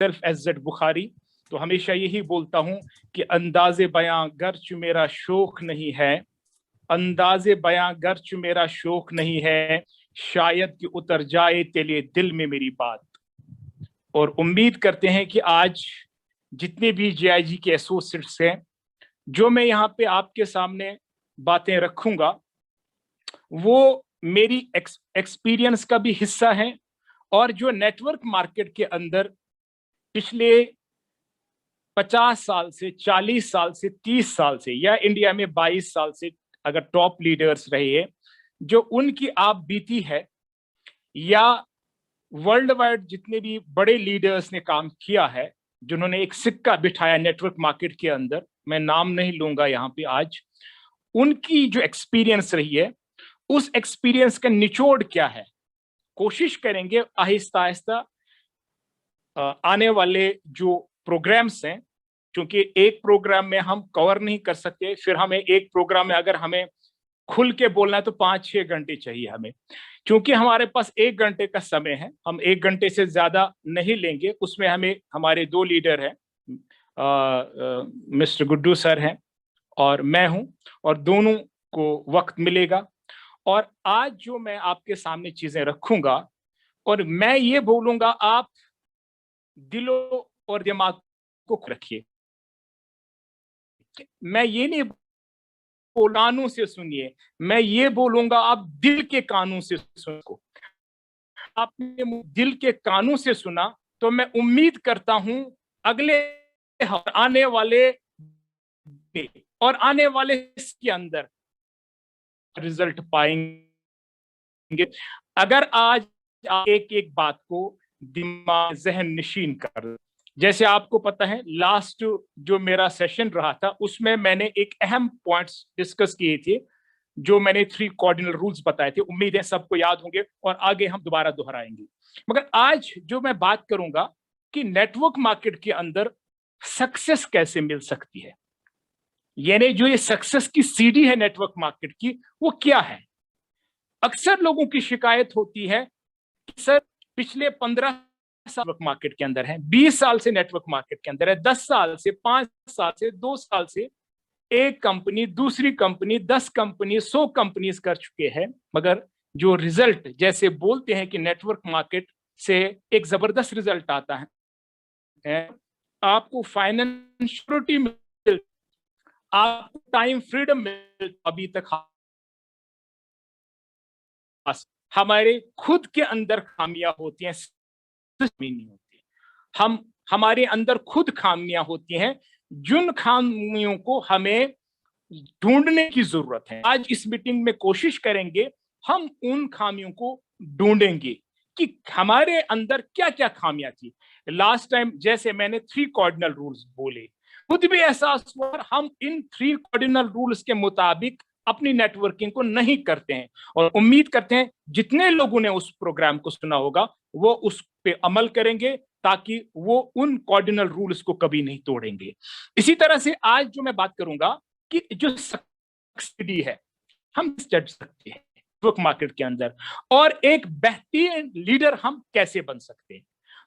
Self इज्जत बुखारी, तो हमेशा यही बोलता हूं कि अंदाजे बयां गर्च मेरा शौक नहीं है, अंदाजे बयां गर्च मेरा शौक नहीं है, शायद कि उतर जाए तेरे दिल में मेरी बात। और उम्मीद करते हैं कि आज जितने भी जेआईजी के एसोसिएट्स हैं, जो मैं यहाँ पे आपके सामने बातें रखूंगा, वो मेरी एक्सपीरियंस का भी हिस्सा है, और जो नेटवर्क मार्केट के अंदर पिछले 50 साल से, 40 साल से, 30 साल से, या इंडिया में 22 साल से अगर टॉप लीडर्स रहे हैं, जो उनकी आप बीती है, या वर्ल्ड वाइड जितने भी बड़े लीडर्स ने काम किया है, जिन्होंने एक सिक्का बिठाया नेटवर्क मार्केट के अंदर, मैं नाम नहीं लूंगा यहाँ पे आज, उनकी जो एक्सपीरियंस रही है, उस एक्सपीरियंस का निचोड़ क्या है, कोशिश करेंगे आहिस्ता आहिस्ता आने वाले जो प्रोग्राम्स हैं, क्योंकि एक प्रोग्राम में हम कवर नहीं कर सकते, फिर हमें एक प्रोग्राम में अगर हमें खुल के बोलना है तो 5-6 घंटे चाहिए हमें, क्योंकि हमारे पास 1 घंटे का समय है, हम 1 घंटे से ज्यादा नहीं लेंगे। उसमें हमें हमारे 2 लीडर हैं, मिस्टर गुड्डू सर हैं और मैं हूं, और दोनों को वक्त मिलेगा। और आज जो मैं आपके सामने चीजें रखूंगा और मैं ये बोलूंगा, आप दिलो और दिमाग को रखिए। मैं ये नहीं कानों से सुनिए, मैं ये बोलूंगा आप दिल के कानों से सुनो। आपने दिल के कानों से सुना तो मैं उम्मीद करता हूं अगले आने वाले और आने वाले के अंदर रिजल्ट पाएंगे, अगर आज आप एक एक बात को दिमाग जहन नशीन कर। जैसे आपको पता है, लास्ट जो मेरा सेशन रहा था उसमें मैंने एक अहम पॉइंट्स डिस्कस किए थे, जो मैंने 3 कार्डिनल रूल्स बताए थे। उम्मीद है सबको याद होंगे और आगे हम दोबारा दोहराएंगे। मगर आज जो मैं बात करूंगा कि नेटवर्क मार्केट के अंदर सक्सेस कैसे मिल सकती है, यानी जो ये सक्सेस की सीढ़ी है नेटवर्क मार्केट की, वो क्या है। अक्सर लोगों की शिकायत होती है कि सर पिछले 15 साल नेटवर्क मार्केट के अंदर है, 20 साल से नेटवर्क मार्केट के अंदर है, 10 साल से, 5 साल से, 2 साल से एक कंपनी, दूसरी कंपनी, 10 कंपनी, 100 कंपनीज कर चुके हैं, मगर जो रिजल्ट जैसे बोलते हैं कि नेटवर्क मार्केट से एक जबरदस्त रिजल्ट आता है, आपको फाइनेंशियलिटी मिल, आपको टाइम फ्रीडम मिल, अभी तक हमारे खुद के अंदर खामियां होती हैं, नहीं होती। हमारे अंदर खुद खामियां होती हैं, जिन खामियों को हमें ढूंढने की जरूरत है। आज इस मीटिंग में कोशिश करेंगे, हम उन खामियों को ढूंढेंगे कि हमारे अंदर क्या क्या खामियां थी। लास्ट टाइम जैसे मैंने 3 कार्डिनल रूल्स बोले, खुद भी एहसास हुआ हम इन 3 कार्डिनल रूल्स के मुताबिक अपनी नेटवर्किंग को नहीं करते हैं, और उम्मीद करते हैं जितने लोगों ने उस प्रोग्राम को सुना होगा वो उस पे अमल करेंगे, ताकि वो उन कार्डिनल रूल्स को कभी नहीं तोड़ेंगे। इसी तरह से आज जो मैं बात करूंगा कि जो सक्सेस है, हम चढ़ सकते हैं नेटवर्क मार्केट के अंदर, और एक बेहतरीन लीडर हम कैसे बन सकते हैं।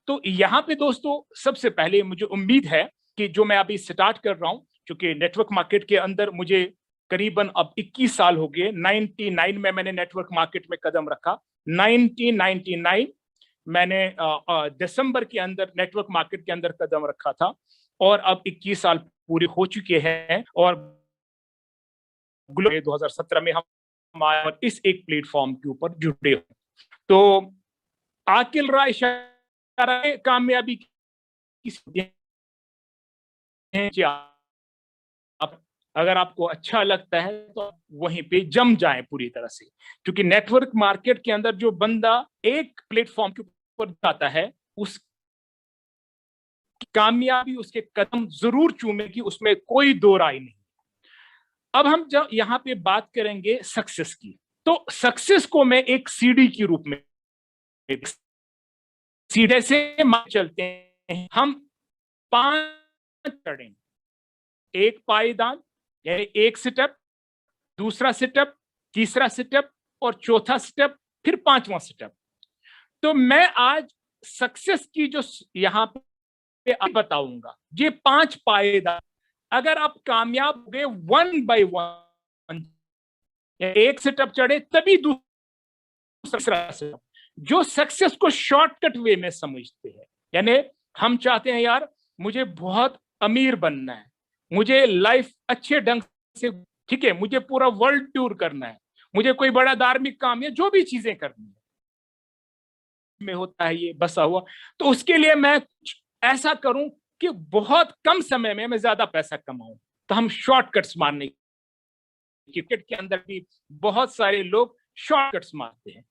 तो यहाँ पे दोस्तों सबसे पहले मुझे उम्मीद है कि जो मैं अभी स्टार्ट कर रहा हूँ, क्योंकि नेटवर्क मार्केट के अंदर मुझे करीबन अब 21 साल हो गए। 99 में मैंने नेटवर्क मार्केट में कदम रखा। 1999 मैंने दिसंबर के अंदर नेटवर्क मार्केट के अंदर कदम रखा था, और अब 21 साल पूरे हो चुके हैं, और 2017 में हम आए और इस एक प्लेटफॉर्म के ऊपर जुड़े हो। तो आकिल राय कामयाबी अगर आपको अच्छा लगता है तो वहीं पे जम जाएं पूरी तरह से, क्योंकि नेटवर्क मार्केट के अंदर जो बंदा एक प्लेटफॉर्म के ऊपर जाता है, उस कामयाबी उसके कदम जरूर चूमेगी, उसमें कोई दो राय नहीं। अब हम जब यहाँ पे बात करेंगे सक्सेस की, तो सक्सेस को मैं एक सीढ़ी के रूप में, सीधे से चलते हैं हम, 5 चढ़ेंगे, एक पायदान यानी एक स्टेप, दूसरा स्टेप, तीसरा स्टेप और चौथा स्टेप, फिर 5वां स्टेप। तो मैं आज सक्सेस की जो यहाँ बताऊंगा। ये 5 पायदान, अगर आप कामयाब हो गए 1 बाय 1, एक सेटअप चढ़े तभी दूसरा सेटअप, जो सक्सेस को शॉर्टकट वे में समझते हैं। यानी हम चाहते हैं यार मुझे बहुत अमीर बनना है, मुझे लाइफ अच्छे ढंग से, ठीक है, मुझे पूरा वर्ल्ड टूर करना है, मुझे कोई बड़ा धार्मिक काम या जो भी चीजें करनी है में होता है ये बसा हुआ, तो उसके लिए मैं ऐसा करूं कि बहुत कम समय में मैं ज्यादा पैसा कमाऊं। तो हम शॉर्टकट्स मारने, क्रिकेट के अंदर भी बहुत सारे लोग शॉर्टकट्स मारते हैं,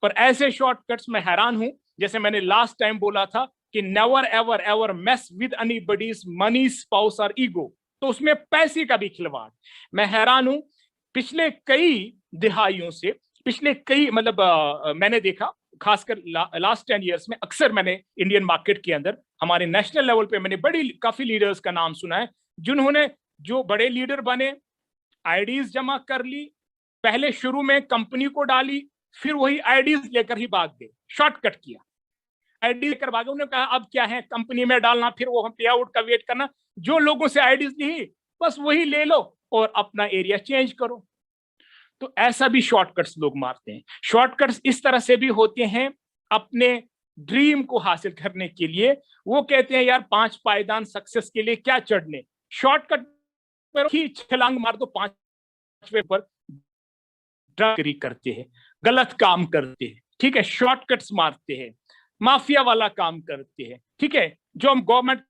पर ऐसे शॉर्टकट्स में हैरान हूं, जैसे मैंने लास्ट टाइम बोला था कि never ever ever mess with anybody's money, spouse और ईगो, तो उसमें पैसे का भी खिलवाड़। मैं हैरान हूं, पिछले कई दिहाइयों से, पिछले कई मतलब मैंने देखा खासकर लास्ट 10 ईयर्स में, अक्सर मैंने इंडियन मार्केट के अंदर हमारे नेशनल लेवल पे मैंने काफी लीडर्स का नाम सुना है, जिन्होंने, जो बड़े लीडर बने, आईडीज जमा कर ली, पहले शुरू में कंपनी को डाली, फिर वही आईडीज लेकर ही भाग गए, शॉर्टकट किया, आईडी लेकर भागे। उन्होंने कहा अब क्या है कंपनी में डालना, फिर वो पे आउट का वेट करना, जो लोगों से आईडीज ली बस वही ले लो और अपना एरिया चेंज करो। तो ऐसा भी शॉर्टकट्स लोग मारते हैं। शॉर्टकट्स इस तरह से भी होते हैं अपने ड्रीम को हासिल करने के लिए। वो कहते हैं यार 5 पायदान सक्सेस के लिए क्या चढ़ने, शॉर्टकट पर ही छलांग मार दो 5वें पर, ड्रग करते हैं, गलत काम करते हैं, ठीक है, शॉर्टकट्स मारते हैं, माफिया वाला काम करते हैं, ठीक है, जो हम गवर्नमेंट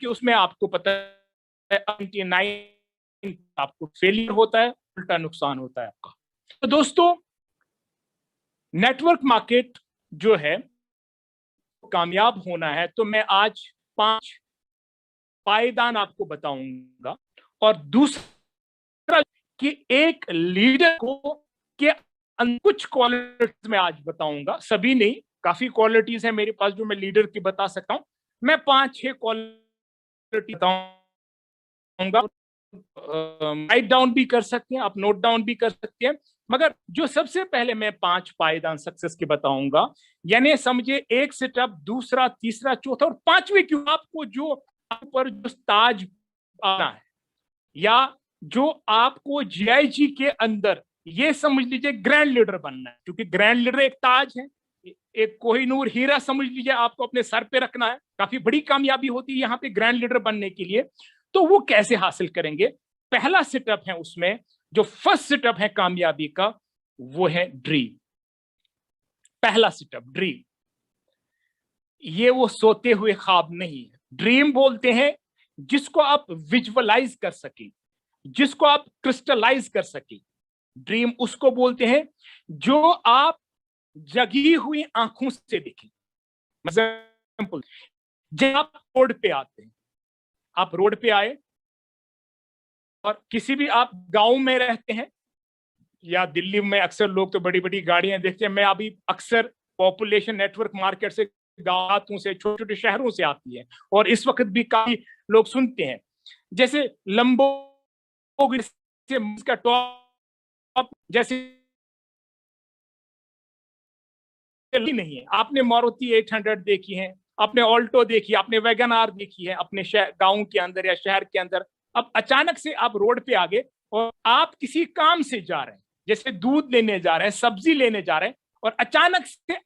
कि उसमें आपको पता है 99 आपको फेलियर होता है, उल्टा नुकसान होता है आपका। तो दोस्तों नेटवर्क मार्केट जो है कामयाब होना है, तो मैं आज 5 पायदान आपको बताऊंगा। और दूसरा कि एक लीडर को के कुछ क्वालिटीज में आज बताऊंगा, सभी नहीं, काफी क्वालिटीज है मेरे पास जो मैं लीडर की बता सकता हूं। मैं 5-6 क्वालिटी बताऊंगा, राइट डाउन भी कर सकते हैं आप, नोट डाउन भी कर सकते हैं, मगर जो सबसे पहले मैं 5 पायदान सक्सेस के बताऊंगा, यानी समझे एक सेटअप, दूसरा, तीसरा, चौथा और 5वें क्यों, आपको जो पर जो ताज आना है, या जो आपको जीआईजी के अंदर, ये समझ लीजिए ग्रैंड लीडर बनना है, क्योंकि ग्रैंड लीडर एक ताज है, एक कोहिनूर हीरा समझ लीजिए आपको अपने सर पे रखना है, काफी बड़ी कामयाबी होती है यहाँ पे ग्रैंड लीडर बनने के लिए। तो वो कैसे हासिल करेंगे? पहला सेटअप है उसमें, जो फर्स्ट सेटअप है कामयाबी का, वो है ड्रीम। पहला सेटअप ड्रीम, ये वो सोते हुए ख्वाब नहीं है। ड्रीम बोलते हैं जिसको आप विजुअलाइज कर सके, जिसको आप क्रिस्टलाइज कर सके, ड्रीम उसको बोलते हैं जो आप जगी हुई आंखों से देखें। एग्जाम्पल, जब आप रोड पे आते हैं, आप रोड पे आए और किसी भी, आप गांव में रहते हैं या दिल्ली में, अक्सर लोग तो बड़ी बड़ी गाड़ियां देखते हैं, मैं अभी अक्सर पॉपुलेशन नेटवर्क मार्केट से, गांवों से, छोटे छोटे शहरों से आती है, और इस वक्त भी काफी लोग सुनते हैं, जैसे लंबोर्गिनी का टॉप जैसे नहीं है, आपने मारुति 800 देखी है, आपने ऑल्टो देखी, आपने वैगन आर देखी है अपने गांव के अंदर या शहर के अंदर। अब अचानक से आप रोड पे आ गए और आप किसी काम से जा रहे हैं, जैसे दूध लेने जा रहे हैं, सब्जी लेने जा रहे हैं, और अचानक से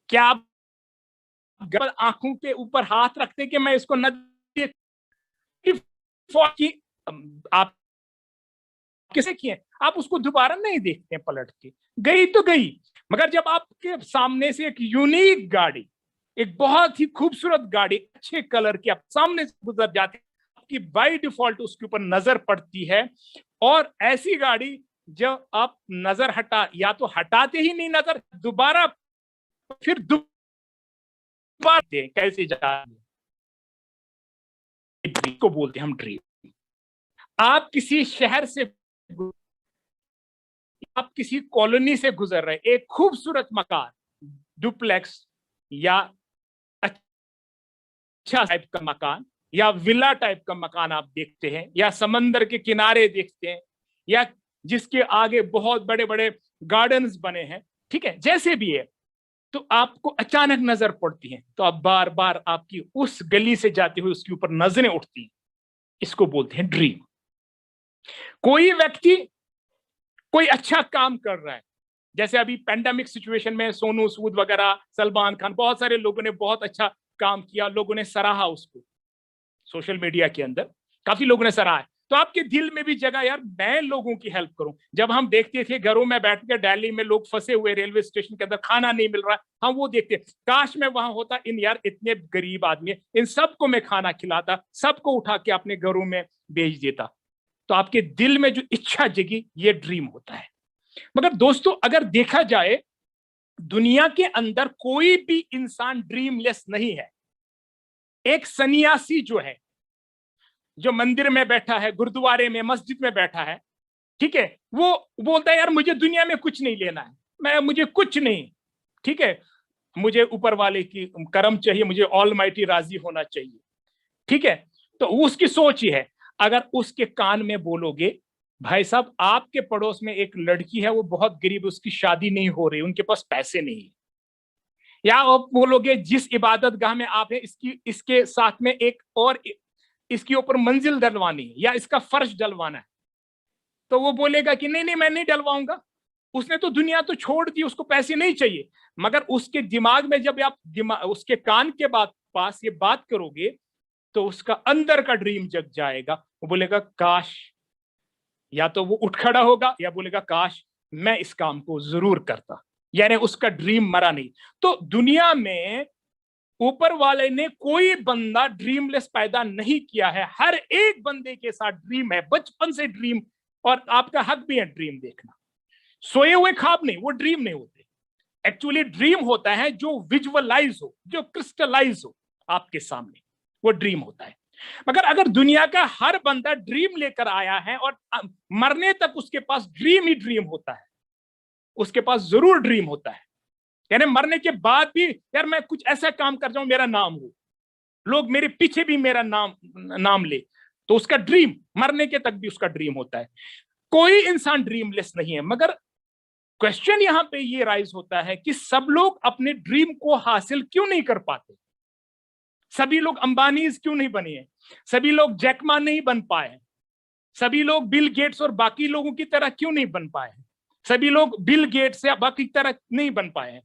क्या आप आंखों के ऊपर हाथ रखते कि मैं इसको न की, आप किसे किए, आप उसको दोबारा नहीं देखते पलट के, गई तो गई। मगर जब आपके सामने से एक यूनिक गाड़ी, एक बहुत ही खूबसूरत गाड़ी अच्छे कलर की आप सामने से गुजर जाती है, आपकी बाय डिफॉल्ट उसके ऊपर नजर पड़ती है, और ऐसी गाड़ी जब आप नजर हटा, या तो हटाते ही नहीं नजर, दोबारा फिर दोबारा कैसे जाएंगे, को बोलते हैं हम ड्रीम। आप किसी शहर से, आप किसी कॉलोनी से गुजर रहे, एक खूबसूरत मकान, डुप्लेक्स या अच्छा टाइप का मकान या विला टाइप का मकान आप देखते हैं, या समंदर के किनारे देखते हैं, या जिसके आगे बहुत बड़े बड़े गार्डन्स बने हैं, ठीक है, जैसे भी है, तो आपको अचानक नजर पड़ती है, तो आप बार बार आपकी उस गली से जाते हुए उसके ऊपर नजरें उठती हैं। इसको बोलते हैं ड्रीम। कोई व्यक्ति कोई अच्छा काम कर रहा है, जैसे अभी पैंडेमिक सिचुएशन में सोनू सूद वगैरह, सलमान खान, बहुत सारे लोगों ने बहुत अच्छा काम किया, लोगों ने सराहा उसको, सोशल मीडिया के अंदर काफी लोगों ने सराहा है। तो आपके दिल में भी जगह, यार मैं लोगों की हेल्प करूं। जब हम देखते थे घरों में बैठ के दिल्ली में लोग फंसे हुए रेलवे स्टेशन के अंदर, खाना नहीं मिल रहा, हम वो देखते, काश मैं वहां होता, इन यार इतने गरीब आदमी, इन सबको मैं खाना खिलाता, सबको उठा के अपने घरों में भेज देता। तो आपके दिल में जो इच्छा जगी, ये ड्रीम होता है। मगर दोस्तों, अगर देखा जाए, दुनिया के अंदर कोई भी इंसान ड्रीमलेस नहीं है। एक सन्यासी जो है, जो मंदिर में बैठा है, गुरुद्वारे में, मस्जिद में बैठा है, ठीक है, वो बोलता है यार मुझे दुनिया में कुछ नहीं लेना है, मुझे कुछ नहीं, ठीक है, मुझे ऊपर वाले की करम चाहिए, मुझे ऑलमाइटी राजी होना चाहिए, ठीक है। तो उसकी सोच ही है। अगर उसके कान में बोलोगे, भाई साहब आपके पड़ोस में एक लड़की है, वो बहुत गरीब, उसकी शादी नहीं हो रही, उनके पास पैसे नहीं है, या आप बोलोगे जिस इबादत गाह में आप है, इसके साथ में एक और इसके ऊपर मंजिल डलवानी है या इसका फर्श डलवाना है, तो वो बोलेगा कि नहीं नहीं मैं नहीं डलवाऊंगा, उसने तो दुनिया तो छोड़ दी, उसको पैसे नहीं चाहिए। मगर उसके दिमाग में जब आप उसके कान के पास ये बात करोगे, तो उसका अंदर का ड्रीम जग जाएगा। वो बोलेगा काश, या तो वो उठ खड़ा होगा या बोलेगा काश मैं इस काम को जरूर करता, यानी उसका ड्रीम मरा नहीं। तो दुनिया में ऊपर वाले ने कोई बंदा ड्रीमलेस पैदा नहीं किया है। हर एक बंदे के साथ ड्रीम है, बचपन से ड्रीम, और आपका हक भी है ड्रीम देखना। सोए हुए ख्वाब नहीं, वो ड्रीम नहीं होते। एक्चुअली ड्रीम होता है जो विजुअलाइज हो, जो क्रिस्टलाइज हो आपके सामने, वो ड्रीम होता है। मगर अगर दुनिया का हर बंदा ड्रीम लेकर आया है और मरने तक उसके पास ड्रीम ही ड्रीम होता है, उसके पास जरूर ड्रीम होता है, यानी मरने के बाद भी यार मैं कुछ ऐसा काम कर जाऊं मेरा नाम हो, लोग मेरे पीछे भी मेरा नाम ले, तो उसका ड्रीम मरने के तक भी उसका ड्रीम होता है। कोई इंसान ड्रीमलेस नहीं है। मगर क्वेश्चन यहां पे ये राइज होता है कि सब लोग अपने ड्रीम को हासिल क्यों नहीं कर पाते? सभी लोग अंबानीज क्यों नहीं बने हैं? सभी लोग जैकमा नहीं बन पाए? सभी लोग बिल गेट्स और बाकी लोगों की तरह क्यों नहीं बन पाए? सभी लोग बिल गेट्स या बाकी की तरह नहीं बन पाए?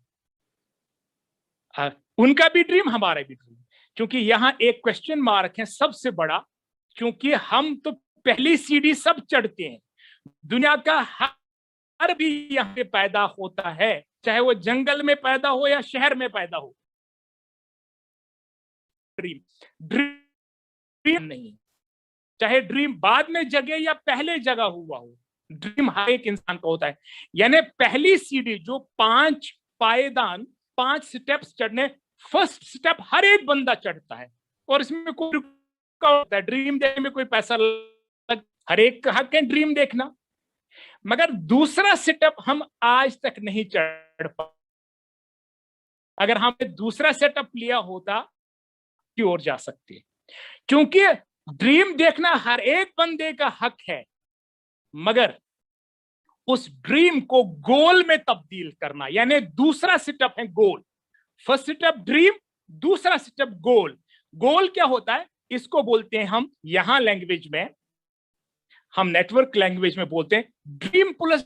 उनका भी ड्रीम, हमारा भी ड्रीम। क्योंकि यहाँ एक क्वेश्चन मार्क है सबसे बड़ा, क्योंकि हम तो पहली सीढ़ी सब चढ़ते हैं। दुनिया का हर भी यहाँ पे पैदा होता है, चाहे वो जंगल में पैदा हो या शहर में पैदा हो, ड्रीम नहीं, चाहे ड्रीम बाद में जगे या पहले जगा हुआ हो, ड्रीम हर एक इंसान का होता है। यानी पहली सीढ़ी जो 5 पायदान, 5 स्टेप्स चढ़ने, फर्स्ट स्टेप हर एक बंदा चढ़ता है, और इसमें कोई रुका होता है, ड्रीम देखने में कोई पैसा लग, हर एक का हक है ड्रीम देखना। मगर दूसरा स्टेप हम आज तक नहीं चढ़ पाए। अगर हमने दूसरा सेटअप लिया होता की ओर जा सकते, क्योंकि ड्रीम देखना हर एक बंदे का हक है, मगर उस ड्रीम को गोल में तब्दील करना, यानी दूसरा स्टेप है गोल। फर्स्ट स्टेप ड्रीम, दूसरा स्टेप गोल। गोल क्या होता है? इसको बोलते हैं हम यहां लैंग्वेज में, हम नेटवर्क लैंग्वेज में बोलते हैं ड्रीम प्लस।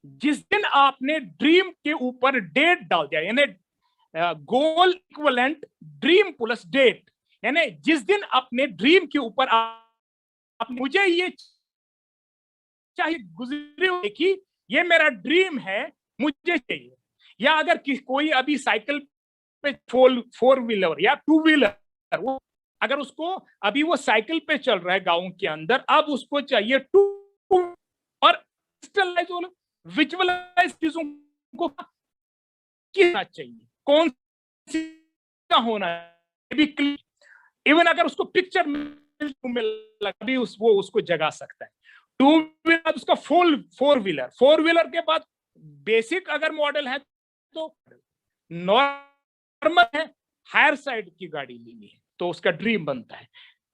जिस दिन आपने ड्रीम के ऊपर डेट डाल दिया, यानी गोल इक्विवेलेंट ड्रीम प्लस डेट, यानी जिस दिन अपने ड्रीम के ऊपर मुझे ये चाहिए, गुजरे देखी ये मेरा ड्रीम है, मुझे चाहिए। या अगर कोई अभी साइकिल पे 4 व्हीलर या 2 व्हीलर, वो अगर उसको अभी वो साइकिल पे चल रहा है गांव के अंदर, अब उसको चाहिए 2, और विजुअलाइज चीजों को क्या चाहिए, कौन सा होना है, इवन अगर उसको पिक्चर में भी वो उसको जगा सकता है। 2 व्हीलर उसका 4 व्हीलर, 4 व्हीलर के बाद बेसिक अगर मॉडल है तो नॉर्मल है, हायर साइड की गाड़ी लेनी है, तो उसका ड्रीम बनता है।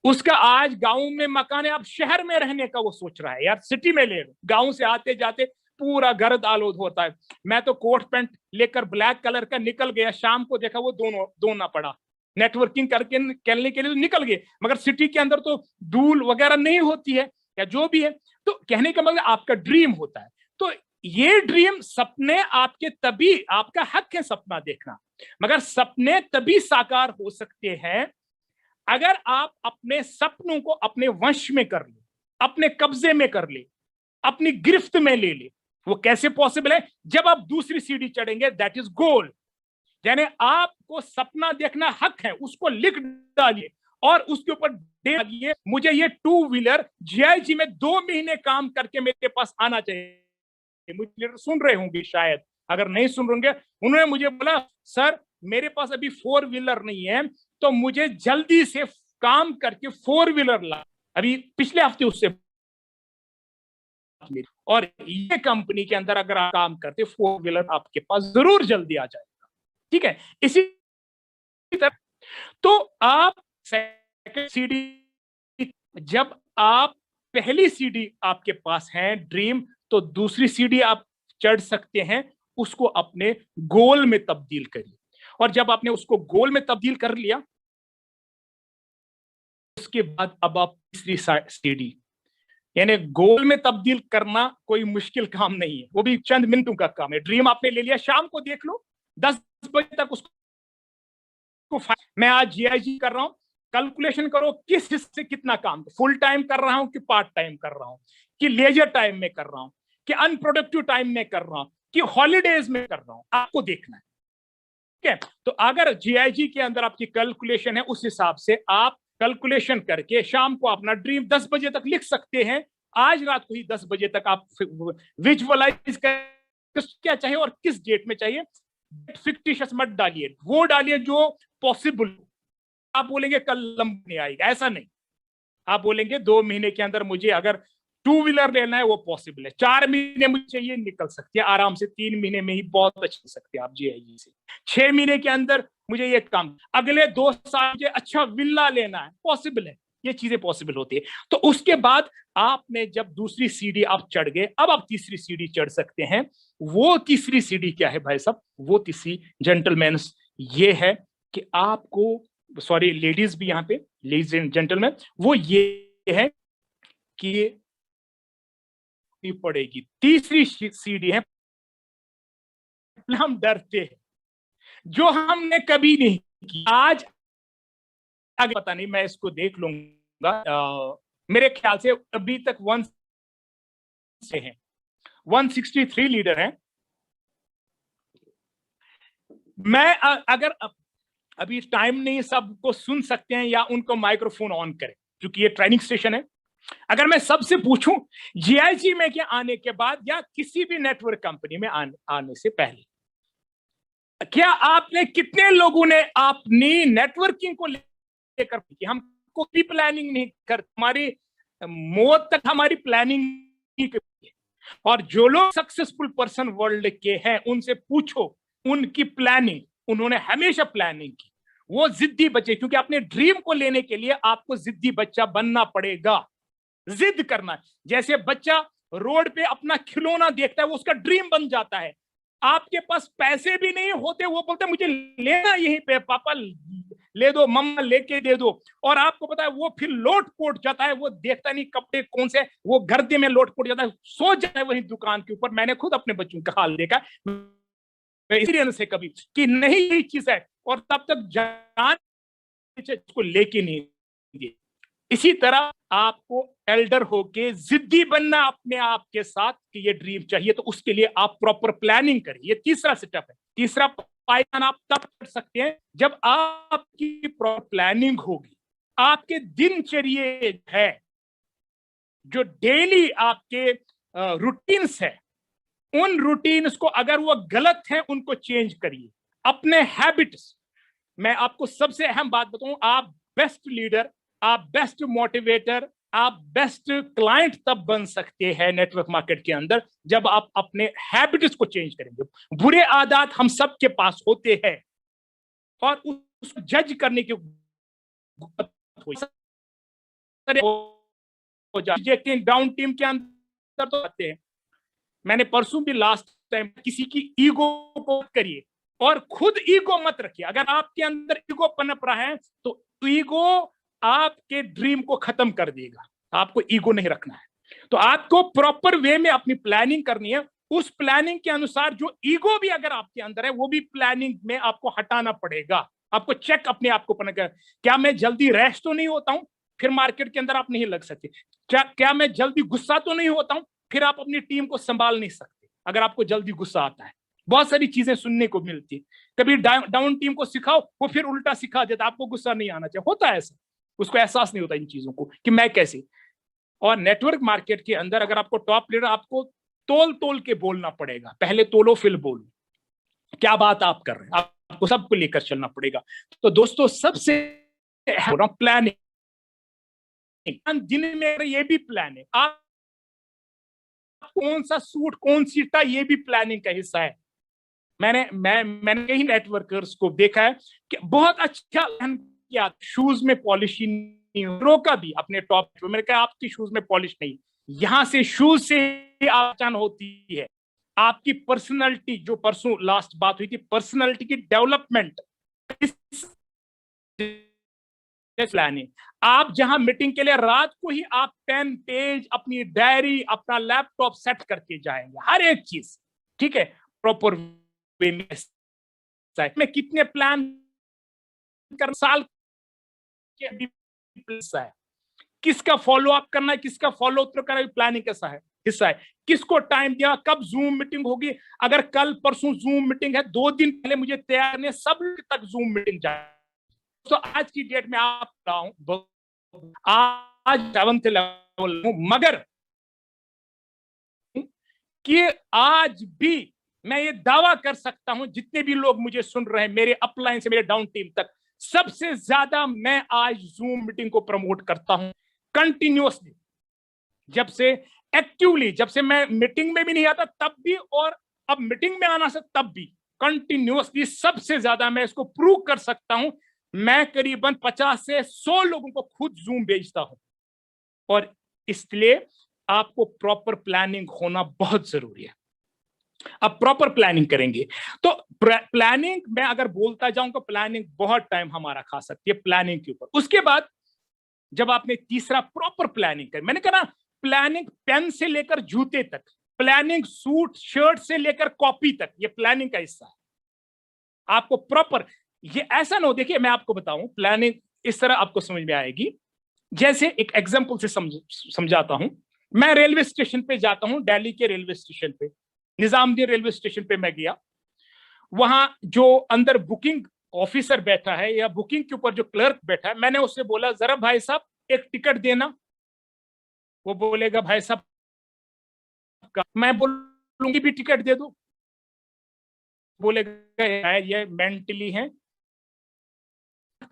उसका आज गांव में मकान है, अब शहर में रहने का वो सोच रहा है, यार सिटी में ले लो, गांव से आते जाते पूरा गर्द आलूद होता है। मैं तो कोट पैंट लेकर ब्लैक कलर का निकल गया, शाम को देखा वो धोना पड़ा। नेटवर्किंग करके निकलने के लिए तो निकल गए, मगर सिटी के अंदर तो धूल वगैरह नहीं होती है या जो भी है। तो कहने का मतलब आपका ड्रीम होता है। तो ये ड्रीम सपने आपके तभी, आपका हक है सपना देखना, मगर सपने तभी साकार हो सकते हैं अगर आप अपने सपनों को अपने वश में कर ले, अपने कब्जे में कर ले, अपनी गिरफ्त में ले ले। वो कैसे पॉसिबल है? जब आप दूसरी सीढ़ी चढ़ेंगे, दैट इज गोल। यानी आपको सपना देखना हक है, उसको लिख डालिए और उसके ऊपर डालिए, मुझे ये 2 व्हीलर जीआईजी में 2 महीने काम करके मेरे पास आना चाहिए। मुझे सुन रहे होंगे शायद, अगर नहीं सुन रहे होंगे, उन्होंने मुझे बोला सर मेरे पास अभी 4 व्हीलर नहीं है, तो मुझे जल्दी से काम करके 4 व्हीलर ला। अभी पिछले हफ्ते उससे, और ये कंपनी के अंदर अगर आप काम करते 4 व्हीलर आपके पास जरूर जल्दी आ जाएगा। ठीक है, इसी तरह तो आप सेकंड सीडी, जब आप पहली सीडी आपके पास है ड्रीम, तो दूसरी सीडी आप चढ़ सकते हैं, उसको अपने गोल में तब्दील करिए। और जब आपने उसको गोल में तब्दील कर लिया, उसके बाद अब आप तीसरी सीडी, यानी गोल में तब्दील करना कोई मुश्किल काम नहीं है, वो भी चंद मिनटों का काम है। ड्रीम आपने ले लिया, शाम को देख लो 10 बजे तक उसको, मैं आज जीआईजी कर रहा हूं, कैलकुलेशन करो किस हिस्से कितना काम, फुल टाइम कर रहा हूं कि पार्ट टाइम कर रहा हूं, कि लेजर टाइम में कर रहा हूं, कि अनप्रोडक्टिव टाइम में कर रहा हूं, कि हॉलीडेज में कर रहा हूं, आपको देखना है। ठीक है, तो अगर जीआईजी के अंदर आपकी कैलकुलेशन है, उस हिसाब से आप कैलकुलेशन करके शाम को अपना ड्रीम 10 बजे तक लिख सकते हैं। आज रात को ही 10 बजे तक आप विजुअलाइज कर क्या चाहिए और किस डेट में चाहिए। फिक्टिशियस मत डालिए, वो डालिए जो पॉसिबल। आप बोलेंगे कल लंबा नहीं आएगा, ऐसा नहीं। आप बोलेंगे 2 महीने के अंदर मुझे अगर 2 व्हीलर लेना है, वो पॉसिबल है। 4 महीने मुझे चाहिए, निकल सकती है आराम से। 3 महीने में ही बहुत अच्छे सकते हैं आप जीआईजी से। 6 महीने के अंदर मुझे ये काम, अगले 2 साल मुझे अच्छा विला लेना है, पॉसिबल है। ये चीजें पॉसिबल होती है। तो उसके बाद आपने जब दूसरी सीढ़ी आप चढ़ गए, अब आप तीसरी सीढ़ी चढ़ सकते हैं। वो तीसरी सीढ़ी क्या है भाई साहब? वो तीसरी जेंटलमैन ये है कि आपको, सॉरी लेडीज भी यहाँ पे, लेडीज एंड जेंटलमैन, वो ये है कि पड़ेगी। तीसरी सीढ़ी है, हम डरते हैं, जो हमने कभी नहीं की। आज आगे पता नहीं, मैं इसको देख लूंगा। मेरे ख्याल से अभी तक 1 से हैं, 163 लीडर हैं। मैं अगर अभी टाइम नहीं, सबको सुन सकते हैं या उनको माइक्रोफोन ऑन करें, क्योंकि ये ट्रेनिंग स्टेशन है। अगर मैं सबसे पूछूं जीआईजी में क्या आने के बाद या किसी भी नेटवर्क कंपनी में आने से पहले, क्या आपने, कितने लोगों ने अपनी नेटवर्किंग को लेकर, हमको भी प्लानिंग नहीं कर, हमारी मौत तक हमारी प्लानिंग नहीं करती। और जो लोग सक्सेसफुल पर्सन वर्ल्ड के हैं, उनसे पूछो उनकी प्लानिंग, उन्होंने हमेशा प्लानिंग की। वो जिद्दी बच्चे, क्योंकि अपने ड्रीम को लेने के लिए आपको जिद्दी बच्चा बनना पड़ेगा, जिद करना। जैसे बच्चा रोड पे अपना खिलौना देखता है, वो उसका ड्रीम बन जाता है। आपके पास पैसे भी नहीं होते, वो बोलते मुझे लेना यहीं पे, पापा ले दो, मम्मा लेके दे दो। और आपको पता है वो फिर लोट पोट जाता है, वो देखता नहीं कपड़े कौन से, वो गर्दे में लोट पोट जाता है, सो जाता है वहीं दुकान के ऊपर। मैंने खुद अपने बच्चों का हाल देखा से कभी कि नहीं यही चीज है, और तब तक जान इसको लेके नहीं दिए। इसी तरह आपको एल्डर होके जिद्दी बनना अपने आप के साथ कि ये ड्रीम चाहिए, तो उसके लिए आप प्रॉपर प्लानिंग करिए। ये तीसरा स्टेप है। तीसरा पायदान आप तब कर सकते हैं जब आपकी प्रॉपर प्लानिंग होगी। आपके दिनचर्या है, जो डेली आपके रूटीन्स है, उन रूटीन्स को अगर वो गलत है, उनको चेंज करिए। अपने हैबिट्स, मैं आपको सबसे अहम बात बताऊं, आप बेस्ट लीडर, आप बेस्ट मोटिवेटर, आप बेस्ट क्लाइंट तब बन सकते हैं नेटवर्क मार्केट के अंदर, जब आप अपने हैबिट्स को चेंज करेंगे। बुरे आदत हम सबके पास होते हैं, और उसको जज करने की डाउन टीम के अंदर तो आते हैं, मैंने परसों भी लास्ट टाइम, किसी की ईगो को करिए और खुद ईगो मत रखिए। अगर आपके अंदर ईगो पनप रहा है तो ईगो आपके ड्रीम को खत्म कर देगा। आपको ईगो नहीं रखना है, तो आपको प्रॉपर वे में अपनी प्लानिंग करनी है। उस प्लानिंग के अनुसार जो ईगो भी अगर आपके अंदर है वो भी प्लानिंग में आपको हटाना पड़ेगा। आपको चेक अपने आप को करना, क्या मैं जल्दी रैश तो नहीं होता हूं, फिर मार्केट के अंदर आप नहीं लग सकते। क्या मैं जल्दी गुस्सा तो नहीं होता हूं, फिर आप अपनी टीम को संभाल नहीं सकते। अगर आपको जल्दी गुस्सा आता है, बहुत सारी चीजें सुनने को मिलती है। कभी डाउन टीम को सिखाओ, वो फिर उल्टा सिखा देता, आपको गुस्सा नहीं आना चाहिए, होता है ऐसा। उसको एहसास नहीं होता इन चीजों को कि मैं कैसे। और नेटवर्क मार्केट के अंदर अगर आपको टॉप लीडर, आपको तोल तोल के बोलना पड़ेगा। पहले तोलो फिर बोलो, क्या बात आप कर रहे हैं, आपको सबको लेकर चलना पड़ेगा। तो दोस्तों सबसे प्लानिंग, दिन में ये भी प्लान है, आप कौन सा सूट कौन सी टाई, ये भी प्लानिंग का हिस्सा है। मैंने कई नेटवर्कर्स को देखा है कि बहुत अच्छा किया, शूज में पॉलिश नहीं, रोका भी अपने टॉप। मैंने कहा आपकी शूज में पॉलिश नहीं, यहां से शूज से पहचान होती है। आपकी पर्सनालिटी, जो परसों लास्ट बात हुई थी, पर्सनालिटी की डेवलपमेंट प्लानिंग। आप जहां मीटिंग के लिए रात को ही आप पेन, पेज, अपनी डायरी, अपना लैपटॉप सेट करके जाएंगे, हर एक चीज, ठीक है, प्रॉपर वे में कितने प्लान कर, साल के हिस्सा है, किसका फॉलो अप करना है, किसका फॉलो अप करना है, प्लानिंग कैसा है हिस्सा है। किसको टाइम दिया, कब जूम मीटिंग होगी, अगर कल परसों जूम मीटिंग है, 2 दिन पहले मुझे तैयार करने, सब तक जूम मीटिंग जाए। तो आज की डेट में आप आज 7th लेवल हूं, मगर कि आज भी मैं ये दावा कर सकता हूं, जितने भी लोग मुझे सुन रहे हैं, मेरे अपलाइन से मेरे डाउन टीम तक, सबसे ज्यादा मैं आज जूम मीटिंग को प्रमोट करता हूं कंटिन्यूअसली। जब से एक्टिवली, जब से मैं मीटिंग में भी नहीं आता तब भी, और अब मीटिंग में आना से तब भी, कंटिन्यूअसली सबसे ज्यादा मैं इसको प्रूव कर सकता हूं। मैं करीबन 50 से 100 लोगों को खुद जूम भेजता हूं। और इसलिए आपको प्रॉपर प्लानिंग होना बहुत जरूरी है। अब प्रॉपर प्लानिंग करेंगे तो प्लानिंग मैं अगर बोलता जाऊं तो प्लानिंग बहुत टाइम हमारा खा सकती है प्लानिंग के ऊपर। उसके बाद जब आपने तीसरा प्रॉपर प्लानिंग कर, मैंने कहा ना, प्लानिंग पेन से लेकर जूते तक, प्लानिंग सूट शर्ट से लेकर कॉपी तक, ये प्लानिंग का हिस्सा है। आपको प्रॉपर, ये ऐसा ना हो, देखिए मैं आपको बताऊं, प्लानिंग इस तरह आपको समझ में आएगी। जैसे एक एग्जांपल से समझाता हूं। मैं रेलवे स्टेशन पे जाता हूं, दिल्ली के रेलवे स्टेशन पे, निजामुद्दीन रेलवे स्टेशन पे मैं गया। वहां जो अंदर बुकिंग ऑफिसर बैठा है या बुकिंग के ऊपर जो क्लर्क बैठा है, मैंने उससे बोला जरा भाई साहब एक टिकट देना। वो बोलेगा भाई साहब, मैं बोलूंगी भी टिकट दे दो, बोलेगा ये मेंटली है,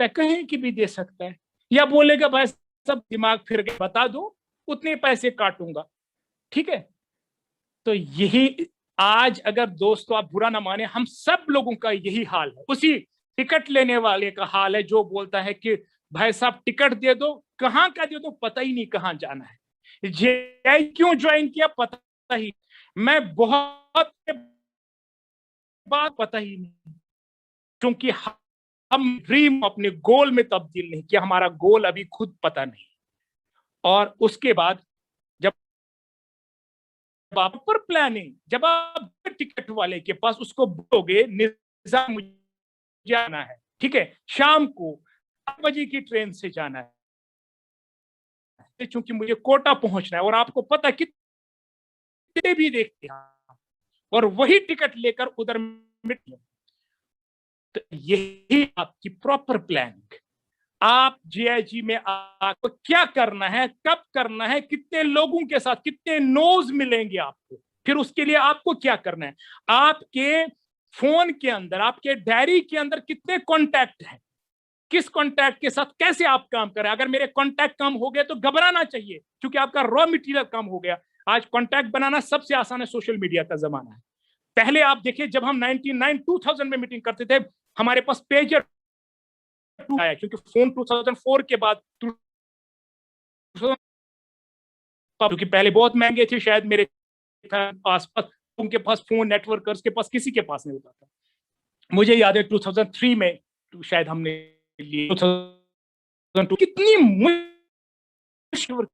कहीं की भी दे सकता है, या बोलेगा भाई सब दिमाग फिर गया, बता दो उतने पैसे काटूंगा। ठीक है, तो यही आज, अगर दोस्तों आप बुरा ना माने, हम सब लोगों का यही हाल है। उसी टिकट लेने वाले का हाल है जो बोलता है कि भाई साहब टिकट दे दो, कहाँ का दे दो, पता ही नहीं कहाँ जाना है, क्यों ज्वाइन किया पता ही, मैं बहुत बात पता ही नहीं, क्योंकि हम ड्रीम अपने गोल में तब्दील नहीं किया, हमारा गोल अभी खुद पता नहीं। और उसके बाद जब आप पर प्लानिंग, जब आप टिकट वाले के पास उसको बोलोगे निजाम मुझे जाना है, ठीक है, शाम को 8 बजे की ट्रेन से जाना है, क्योंकि मुझे कोटा पहुंचना है, और आपको पता कितने भी देखते हैं, और वही टिकट लेकर उधर मिट, तो यही आपकी प्रॉपर प्लानिंग। आप जीआईजी में आपको क्या करना है, कब करना है, कितने लोगों के साथ, कितने नोज मिलेंगे आपको, फिर उसके लिए आपको क्या करना है, आपके फोन के अंदर, आपके डायरी के अंदर कितने कॉन्टैक्ट हैं, किस कॉन्टैक्ट के साथ कैसे आप काम करें। अगर मेरे कॉन्टैक्ट कम हो गए तो घबराना चाहिए, क्योंकि आपका रॉ मटेरियल कम हो गया। आज कॉन्टैक्ट बनाना सबसे आसान है, सोशल मीडिया का जमाना है। पहले आप देखिए, जब हम 2000 में मीटिंग करते थे, हमारे पास पेजर आया, क्योंकि फोन 2004 के बाद, क्योंकि पहले बहुत महंगे थे, शायद मेरे था आसपास, उनके पास फोन, नेटवर्कर्स के पास, किसी के पास नहीं होता था। मुझे याद है 2003 में शायद हमने लिए 2002, कितनी मुश्किल।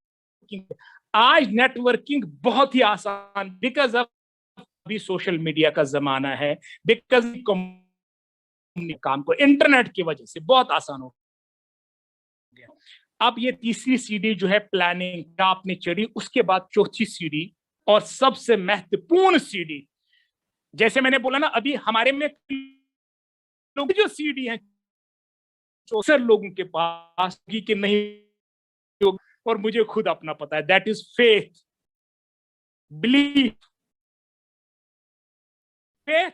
आज नेटवर्किंग बहुत ही आसान, बिकॉज ऑफ अभी सोशल मीडिया का जमाना है, बिकॉज काम को इंटरनेट की वजह से बहुत आसान हो गया। अब ये तीसरी सीढ़ी जो है प्लानिंग आपने चढ़ी, उसके बाद चौथी सीढ़ी और सबसे महत्वपूर्ण सीढ़ी, जैसे मैंने बोला ना अभी हमारे में लोग जो सीढ़ी है अक्सर लोगों के पास कि नहीं, और मुझे खुद अपना पता है, that is faith, belief. Faith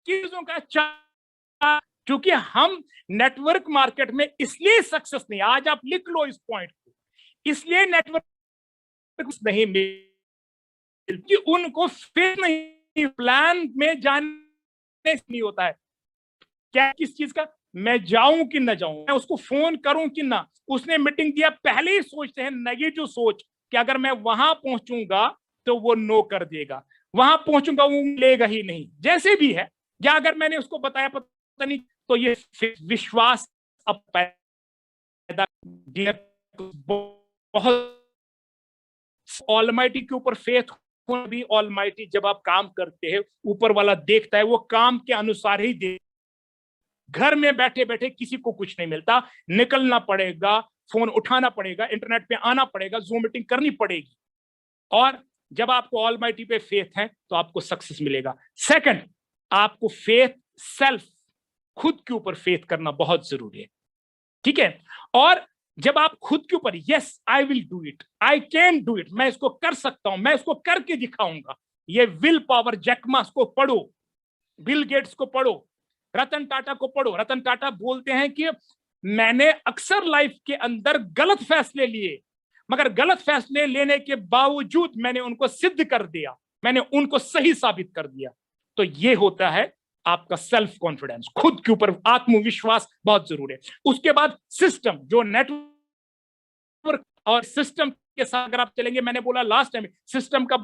चीजों का क्योंकि हम नेटवर्क मार्केट में इसलिए सक्सेस नहीं, आज आप लिख लो इस पॉइंट को, इसलिए नेटवर्क नहीं मिलती उनको, फेथ नहीं, प्लान में जाने नहीं होता है। क्या किस चीज का, मैं जाऊं कि ना जाऊं, मैं उसको फोन करूं कि ना, उसने मीटिंग दिया, पहले ही सोचते हैं नेगेटिव सोच कि अगर मैं वहां पहुंचूंगा तो वो नो कर देगा, वहां पहुंचूंगा वो लेगा ही नहीं, जैसे भी है, या अगर मैंने उसको बताया पता नहीं, तो ये विश्वास अब पैदा, बहुत ऑलमाइटी के ऊपर फेथ भी, ऑलमाइटी जब आप काम करते हैं ऊपर वाला देखता है, वो काम के अनुसार ही दे। घर में बैठे बैठे किसी को कुछ नहीं मिलता, निकलना पड़ेगा, फोन उठाना पड़ेगा, इंटरनेट पे आना पड़ेगा, जूम मीटिंग करनी पड़ेगी, और जब आपको ऑलमाइटी पे फेथ है तो आपको सक्सेस मिलेगा। सेकंड, आपको फेथ, सेल्फ, खुद के ऊपर फेथ करना बहुत जरूरी है, ठीक है। और जब आप खुद के ऊपर, yes I will do it, I can do it, मैं इसको कर सकता हूं, मैं इसको करके दिखाऊंगा, ये विल पावर, जैक मा को पढ़ो, बिल गेट्स को पढ़ो, रतन टाटा को पढ़ो। रतन टाटा बोलते हैं कि मैंने अक्सर लाइफ के अंदर गलत फैसले लिए, मगर गलत फैसले लेने के बावजूद मैंने उनको सिद्ध कर दिया, मैंने उनको सही साबित कर दिया। तो ये होता है आपका सेल्फ कॉन्फिडेंस, खुद के ऊपर आत्मविश्वास बहुत जरूरी है। उसके बाद सिस्टम, जो नेटवर्क और सिस्टम के साथ अगर आप चलेंगे, मैंने बोला लास्ट टाइम, सिस्टम का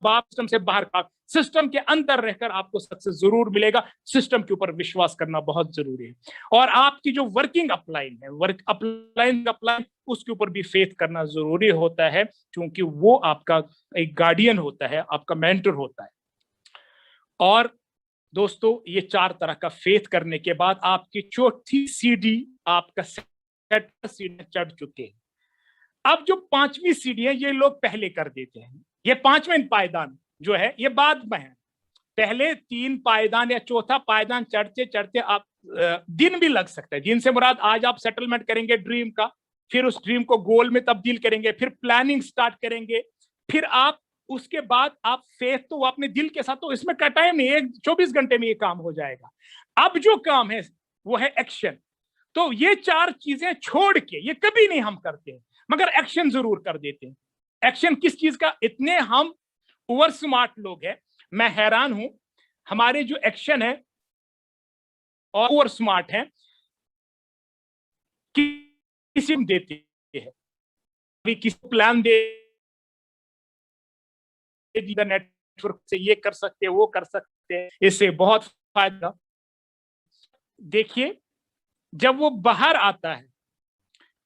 बाप सिस्टम से बाहर का, सिस्टम के अंदर रहकर आपको सक्सेस जरूर मिलेगा। सिस्टम के ऊपर विश्वास करना बहुत जरूरी है, और आपकी जो वर्किंग अपलाइन है, वर्क अपलाइन उसके ऊपर भी फेथ करना जरूरी होता है, क्योंकि वो आपका एक गार्डियन होता है, आपका मेंटर होता है। और दोस्तों, ये 4 तरह का फेथ करने के बाद आपकी चौथी सीढ़ी, आपका सीढ़ी चढ़ चुके हैं। अब जो 5वीं सीढ़ी है, ये लोग पहले कर देते हैं, ये 5वें पायदान जो है ये बाद में है। पहले 3 पायदान या चौथा पायदान चढ़ते चढ़ते आप दिन भी लग सकता है। दिन से मुराद, आज आप सेटलमेंट करेंगे ड्रीम का, फिर उस ड्रीम को गोल में तब्दील करेंगे, फिर प्लानिंग स्टार्ट करेंगे, फिर आप उसके बाद आप फेथ, तो अपने दिल के साथ, तो इसमें का टाइम नहीं, 24 घंटे में ये काम हो जाएगा। अब जो काम है वो है एक्शन। तो ये 4 चीजें छोड़ के, ये कभी नहीं हम करते हैं, मगर एक्शन जरूर कर देते हैं। एक्शन किस चीज का, इतने हम ओवर स्मार्ट लोग हैं, मैं हैरान हूं, हमारे जो एक्शन है और ओवर स्मार्ट है, किसी देते हैं, किसी प्लान दे, नेटवर्क से ये कर सकते हैं, वो कर सकते हैं, इससे बहुत फायदा। देखिए, जब वो बाहर आता है,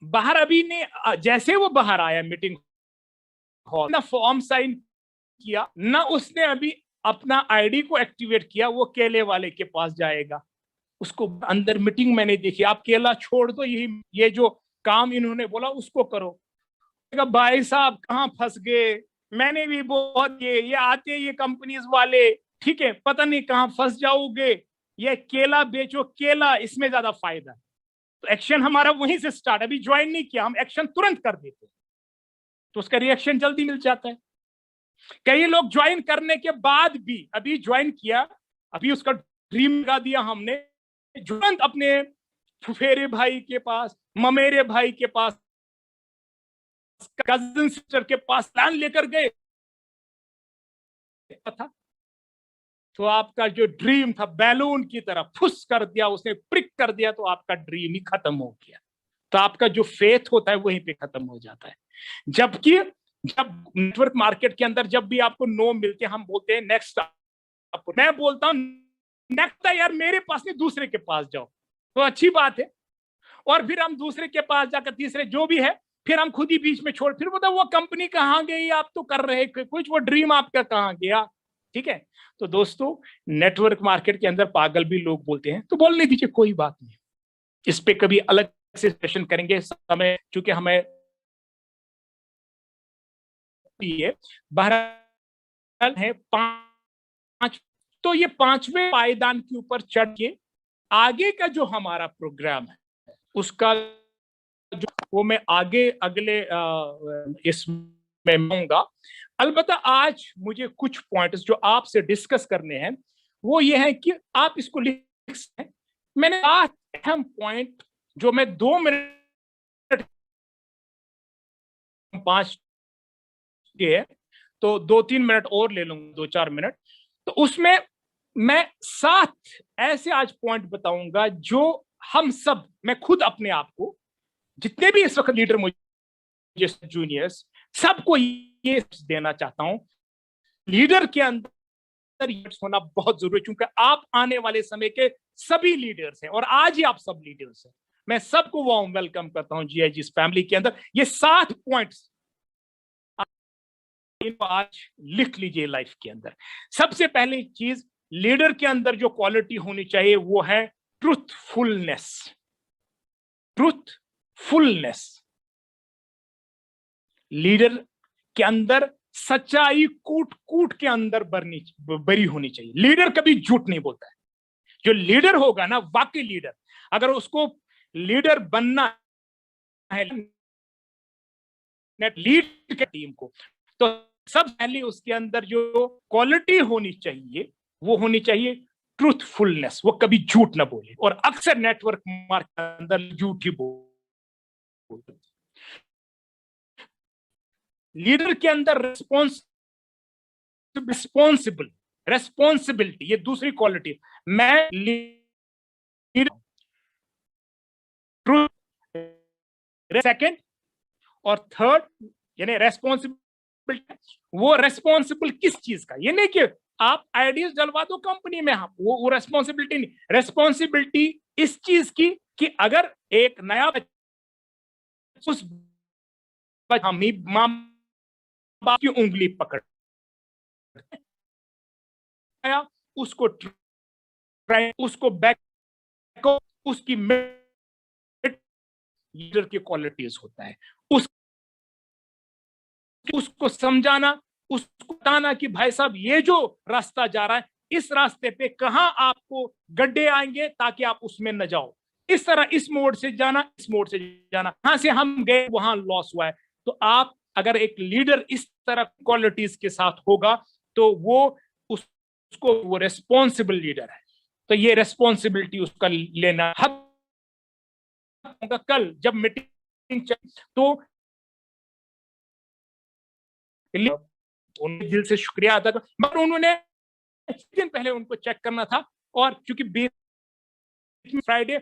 बाहर अभी ने, जैसे वो बाहर आया मीटिंग हॉल, ना फॉर्म साइन किया, ना उसने अभी अपना आईडी को एक्टिवेट किया, वो केले वाले के पास जाएगा, उसको अंदर मीटिंग मैंने देखी, आप केला छोड़ दो, ये जो काम इन्होंने बोला उसको करो। भाई साहब कहाँ फंस गए, मैंने भी बहुत, ये आते ये कंपनीज वाले, ठीक है, पता नहीं कहाँ फंस जाओगे, ये केला बेचो, केला, इसमें ज्यादा फायदा है। तो एक्शन हमारा वहीं से स्टार्ट, अभी ज्वाइन नहीं किया, हम एक्शन तुरंत कर देते, तो उसका रिएक्शन जल्दी मिल जाता है। कई लोग ज्वाइन करने के बाद भी, अभी ज्वाइन किया, अभी उसका ड्रीम लगा दिया हमने, तुरंत अपने फुफेरे भाई के पास, ममेरे भाई के पास, कजिन सिस्टर के पास प्लान लेकर गए था, तो आपका जो ड्रीम था बैलून की तरह फुस कर दिया, उसने प्रिक कर दिया, तो आपका ड्रीम ही खत्म हो गया। तो आपका जो फेथ होता है वहीं पे खत्म हो जाता है। जबकि जब नेटवर्क मार्केट के अंदर जब भी आपको नो मिलते हैं, हम बोलते हैं नेक्स्ट, मैं बोलता हूं नेक्स्ट यार मेरे पास नहीं, दूसरे के पास जाओ, तो अच्छी बात है। और फिर हम दूसरे के पास जाकर तीसरे जो भी है, फिर हम खुद ही बीच में छोड़, फिर बोलते वो कंपनी कहाँ गई, आप तो कर रहे कुछ, वो ड्रीम आपका कहाँ गया। ठीक है, तो दोस्तों नेटवर्क मार्केट के अंदर पागल भी लोग बोलते हैं, तो बोलने दीजिए, कोई बात नहीं, इस पे कभी अलग से सेशन करेंगे, समय चूंकि हमें बहरहाल है 5, तो ये 5वें पायदान के ऊपर चढ़ के आगे का जो हमारा प्रोग्राम है उसका जो वो मैं आगे अगले इसमें कहूंगा। अलबत्ता आज मुझे कुछ पॉइंट्स जो आपसे डिस्कस करने हैं वो ये है कि आप इसको लिख सकते हैं। मैंने 8 अहम पॉइंट जो मैं 2 मिनट 5 के, तो 2-3 मिनट और ले लूंगा, 2-4 मिनट, तो उसमें मैं 7 ऐसे आज पॉइंट बताऊंगा जो हम सब, मैं खुद अपने आप को, जितने भी इस वक्त लीडर मुझे जूनियर्स, सबको ये देना चाहता हूं, लीडर के अंदर होना बहुत जरूरी है, क्योंकि आप आने वाले समय के सभी लीडर्स हैं और आज ही आप सब लीडर्स हैं। मैं सबको वार्म वेलकम करता हूं जीआईजी फैमिली के अंदर। ये 7 पॉइंट्स इनको आज लिख लीजिए लाइफ के अंदर। सबसे पहली चीज लीडर के अंदर जो क्वालिटी होनी चाहिए वो है ट्रूथफुलनेस। ट्रूथफुलनेस, लीडर के अंदर सच्चाई कूट कूट के अंदर बरी होनी चाहिए। लीडर कभी झूठ नहीं बोलता है। जो लीडर होगा ना, वाकई लीडर, अगर उसको लीडर बनना है, लीड के टीम को, तो सब पहले उसके अंदर जो क्वालिटी होनी चाहिए वो होनी चाहिए ट्रूथफुलनेस। वो कभी झूठ ना बोले, और अक्सर नेटवर्क मार्केट के अंदर झूठ ही बोलते। लीडर के अंदर रेस्पॉन्सिबिलिटी, ये दूसरी क्वालिटी। मैं लीडर, सेकंड और थर्ड, यानी रेस्पॉन्सिबिलिटी, वो रेस्पॉन्सिबल किस चीज का, ये नहीं कि आप आइडियाज डलवा दो कंपनी में, हम वो रेस्पॉन्सिबिलिटी नहीं। रेस्पॉन्सिबिलिटी इस चीज की कि अगर एक नया उस हम ही मां बाप की उंगली पकड़ उसको उसको बैक को उसकी लीडर की क्वालिटीज होता है। उसको समझाना, उसको बताना कि भाई साहब ये जो रास्ता जा रहा है, इस रास्ते पे कहां आपको गड्ढे आएंगे ताकि आप उसमें न जाओ, इस तरह इस मोड़ से जाना, इस मोड़ से जाना, यहां से हम गए वहां लॉस हुआ है। तो आप अगर एक लीडर इस तरह क्वालिटीज के साथ होगा तो वो उसको वो रेस्पॉन्सिबल लीडर है। तो ये रेस्पॉन्सिबिलिटी उसका लेना हक। कल जब मीटिंग तो उन्हें दिल से शुक्रिया अदा कर, मगर उन्होंने दिन पहले उनको चेक करना था, और क्योंकि फ्राइडे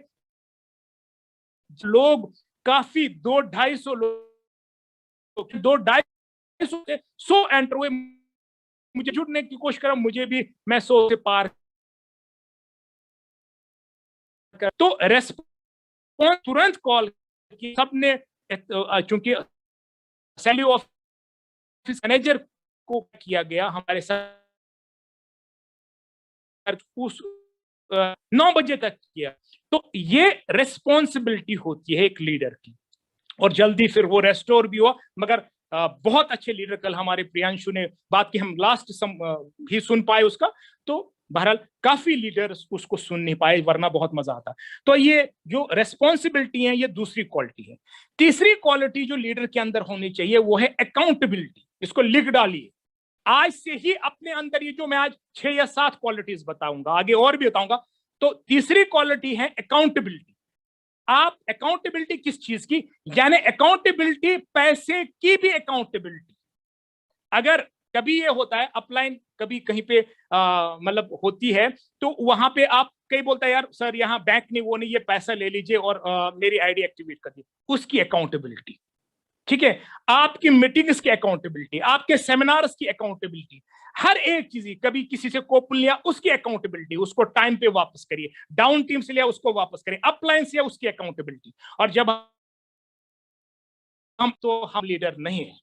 लोग काफी 200-250 लोग 200-250 एंटर हुए। मुझे जुड़ने की कोशिश करा, मुझे भी, मैं 100 से पार कर, तो रेस्पॉन्स तुरंत कॉल की सबने, चूंकि सैलरी ऑफिस मैनेजर को किया गया हमारे साथ, उस 9 बजे तक किया। तो ये रेस्पॉन्सिबिलिटी होती है एक लीडर की, और जल्दी फिर वो रेस्टोर भी हुआ। मगर बहुत अच्छे लीडर, कल हमारे प्रियांशु ने बात की, हम लास्ट भी सुन पाए उसका, तो बहरहाल काफी लीडर्स उसको सुन नहीं पाए, वरना बहुत मजा आता। तो ये जो रेस्पॉन्सिबिलिटी है, ये दूसरी क्वालिटी है। तीसरी क्वालिटी जो लीडर के अंदर होनी चाहिए वो है अकाउंटेबिलिटी। इसको लिख डालिए आज से ही अपने अंदर, ये जो मैं आज 6 या 7 क्वालिटीज बताऊंगा, आगे और भी बताऊंगा। तो तीसरी क्वालिटी है अकाउंटेबिलिटी। आप अकाउंटेबिलिटी किस चीज की, यानी अकाउंटेबिलिटी पैसे की भी अकाउंटेबिलिटी। अगर कभी ये होता है अपलाइन, कभी कहीं पे मतलब होती है, तो वहां पे आप कहीं बोलता है यार सर यहाँ बैंक नहीं, वो नहीं, ये पैसा ले लीजिए और मेरी आईडी एक्टिवेट कर दी, उसकी अकाउंटेबिलिटी। ठीक है, आपकी मीटिंग्स की अकाउंटेबिलिटी, आपके सेमिनार्स की अकाउंटेबिलिटी, हर एक चीज, कभी किसी से कूपन लिया उसकी अकाउंटेबिलिटी, उसको टाइम पे वापस करिए, डाउन टीम से लिया उसको वापस करिए, अपलाइन से लिया उसकी अकाउंटेबिलिटी। और जब हम लीडर नहीं है,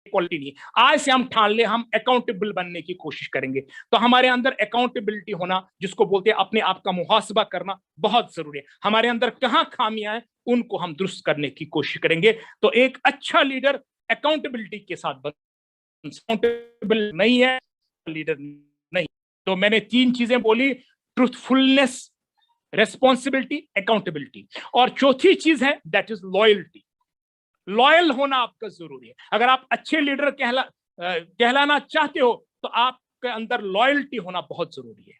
क्वालिटी नहीं, आज से हम ठान ले हम अकाउंटेबल बनने की कोशिश करेंगे, तो हमारे अंदर अकाउंटेबिलिटी होना, जिसको बोलते हैं अपने आप का मुहासबा करना, बहुत जरूरी है। हमारे अंदर कहां खामियां हैं उनको हम दुरुस्त करने की कोशिश करेंगे। तो एक अच्छा लीडर अकाउंटेबिलिटी के साथ अकाउंटेबल नहीं है, लीडर नहीं। तो मैंने 3 चीजें बोली, ट्रूथफुलनेस, रेस्पॉन्सिबिलिटी, अकाउंटेबिलिटी, और चौथी चीज है दैट इज लॉयल्टी। लॉयल होना आपका जरूरी है। अगर आप अच्छे लीडर कहलाना चाहते हो तो आपके अंदर लॉयल्टी होना बहुत जरूरी है।